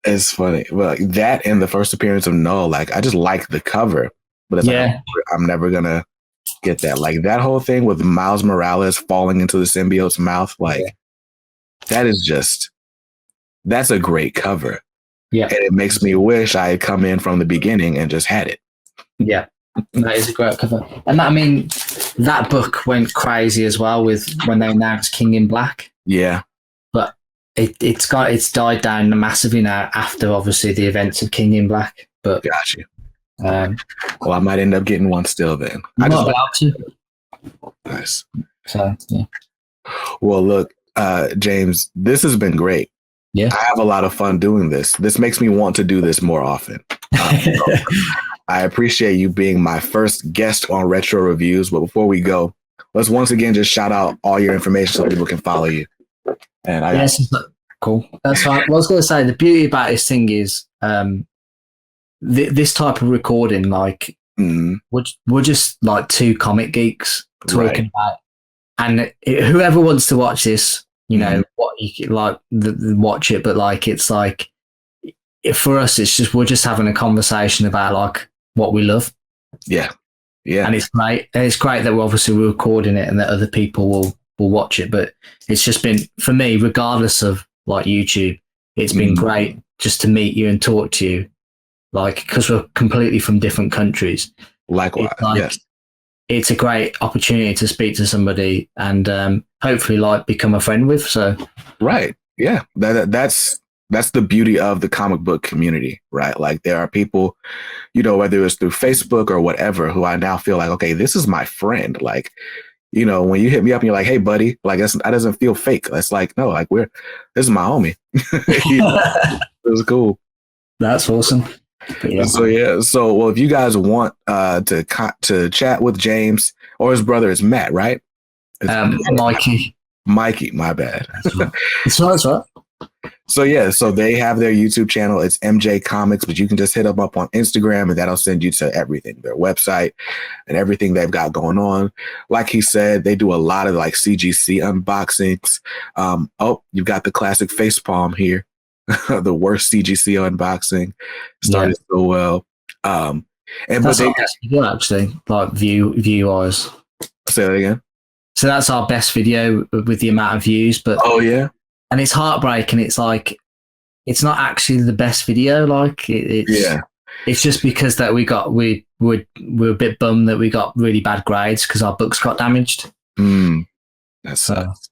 It's funny. Well, that and the first appearance of Null, like I just like the cover, but it's like, I'm never gonna get that. Like that whole thing with Miles Morales falling into the symbiote's mouth, like that's a great cover. Yeah. And it makes me wish I had come in from the beginning and just had it. Yeah. That is a great cover. And that book went crazy as well with when they announced King in Black. Yeah. But it's died down massively now after obviously the events of King in Black. But got you. Well, I might end up getting one still then. I just about to. Nice. So yeah. Well, look, James, this has been great. Yeah. I have a lot of fun doing this. This makes me want to do this more often. I appreciate you being my first guest on Retro Reviews. But before we go, let's once again just shout out all your information so people can follow you. And cool. That's right. I was going to say the beauty about this thing is this type of recording, like we're just like two comic geeks talking about, and whoever wants to watch this, you know, what you like watch it. But like it's like for us, it's just we're just having a conversation about like what we love. Yeah, yeah, and it's great. And it's great that we're obviously recording it and that other people will watch it. But it's just been for me, regardless of like YouTube, it's been great just to meet you and talk to you, like, because we're completely from different countries. Likewise, yes. It's a great opportunity to speak to somebody and hopefully like become a friend with. So, right, yeah, that's the beauty of the comic book community, right? Like there are people, you know, whether it's through Facebook or whatever, who I now feel like, okay, this is my friend. Like, you know, when you hit me up and you're like, hey, buddy, like that doesn't feel fake. That's like, no, like this is my homie. It was cool. That's awesome. Yeah. So well, if you guys want to chat with James, or his brother is Matt, right? Mikey, my bad. That's right. So yeah, so they have their YouTube channel. It's MJ Comix, but you can just hit them up on Instagram and that'll send you to everything, their website and everything they've got going on. Like he said, they do a lot of like CGC unboxings. Oh, you've got the classic facepalm here. The worst CGC unboxing started so well. And that's our best video, actually, like view wise. Say that again. So that's our best video with the amount of views. But oh yeah, and it's heartbreaking. It's like it's not actually the best video. Like it's just because that we're a bit bummed that we got really bad grades because our books got damaged. That sucks.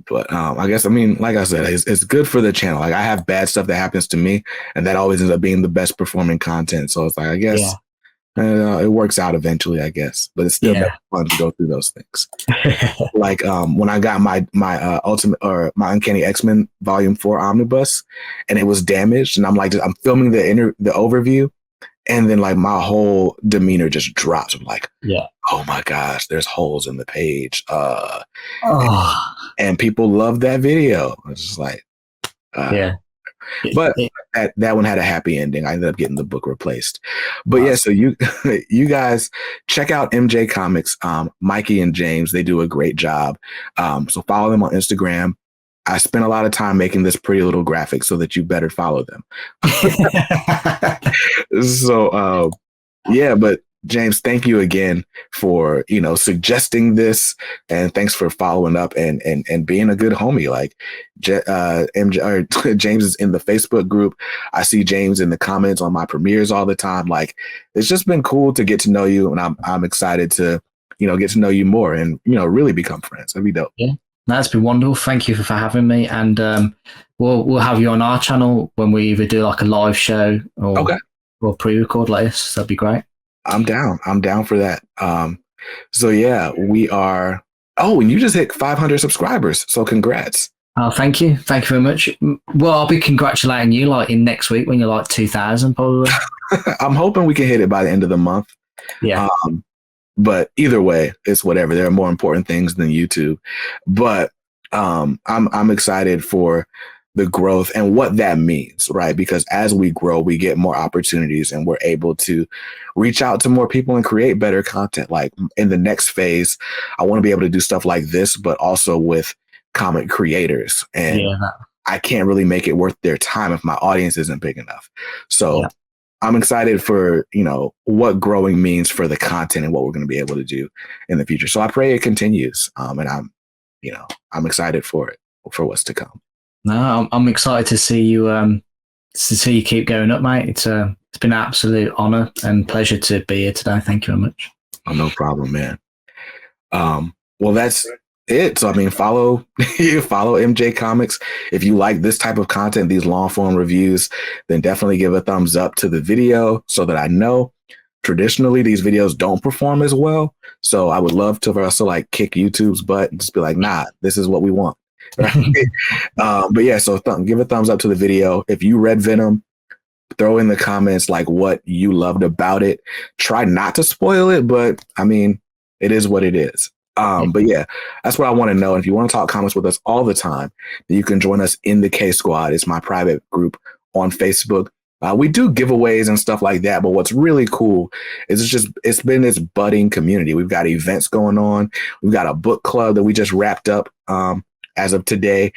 But I guess, I mean, like I said, it's good for the channel. Like I have bad stuff that happens to me, and that always ends up being the best performing content. So it's like, I guess it works out eventually, I guess. But it's still fun to go through those things. Like when I got my Ultimate or my Uncanny X-Men Volume 4 omnibus, and it was damaged, and I'm like, I'm filming the overview, and then like my whole demeanor just drops. I'm like, oh my gosh, there's holes in the page. And people love that video. It's just like, but that one had a happy ending. I ended up getting the book replaced. But yeah, so you guys check out MJ Comix. Mikey and James, they do a great job. So follow them on Instagram. I spent a lot of time making this pretty little graphic so that you better follow them. So yeah, but James, thank you again for, you know, suggesting this, and thanks for following up and being a good homie. Like MJ or James is in the Facebook group. I see James in the comments on my premieres all the time. Like it's just been cool to get to know you, and I'm excited to, you know, get to know you more and, you know, really become friends. That'd be dope. Yeah, that's been wonderful. Thank you for having me, and we'll have you on our channel when we either do like a live show or pre-record like this. That'd be great. I'm down for that. So yeah, we are. Oh, and you just hit 500 subscribers. So congrats. Oh, thank you. Thank you very much. Well, I'll be congratulating you like in next week when you're like 2,000 probably. I'm hoping we can hit it by the end of the month. Yeah. But either way, it's whatever. There are more important things than YouTube. But I'm excited for the growth and what that means, right? Because as we grow, we get more opportunities and we're able to reach out to more people and create better content. Like in the next phase, I want to be able to do stuff like this, but also with comic creators. And I can't really make it worth their time if my audience isn't big enough. So I'm excited for, you know, what growing means for the content and what we're going to be able to do in the future. So I pray it continues. And I'm excited for it, for what's to come. No, I'm excited to see you keep going up, mate. It's been an absolute honor and pleasure to be here today. Thank you very much. Oh, no problem, man. Well, that's it. So I mean, follow MJ Comix. If you like this type of content, these long form reviews, then definitely give a thumbs up to the video so that I know. Traditionally, these videos don't perform as well. So I would love for us to like kick YouTube's butt and just be like, nah, this is what we want. Right? But yeah, so give a thumbs up to the video. If you read Venom, throw in the comments like what you loved about it. Try not to spoil it, but I mean, it is what it is. But yeah, that's what I want to know. And if you want to talk comics with us all the time, then you can join us in the K Squad. It's my private group on Facebook. We do giveaways and stuff like that, but what's really cool is it's been this budding community. We've got events going on. We've got a book club that we just wrapped up as of today.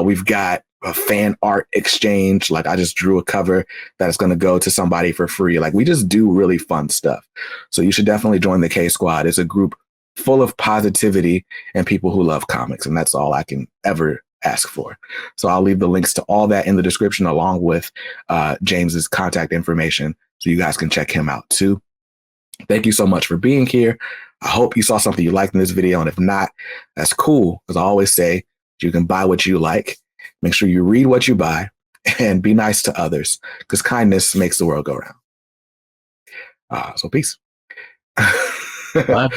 We've got a fan art exchange. Like I just drew a cover that's going to go to somebody for free. Like we just do really fun stuff. So you should definitely join the K Squad. It's a group full of positivity and people who love comics. And that's all I can ever ask for. So I'll leave the links to all that in the description, along with James's contact information, so you guys can check him out too. Thank you so much for being here. I hope you saw something you liked in this video. And if not, that's cool. As I always say, you can buy what you like. Make sure you read what you buy and be nice to others, because kindness makes the world go round. So peace. Bye.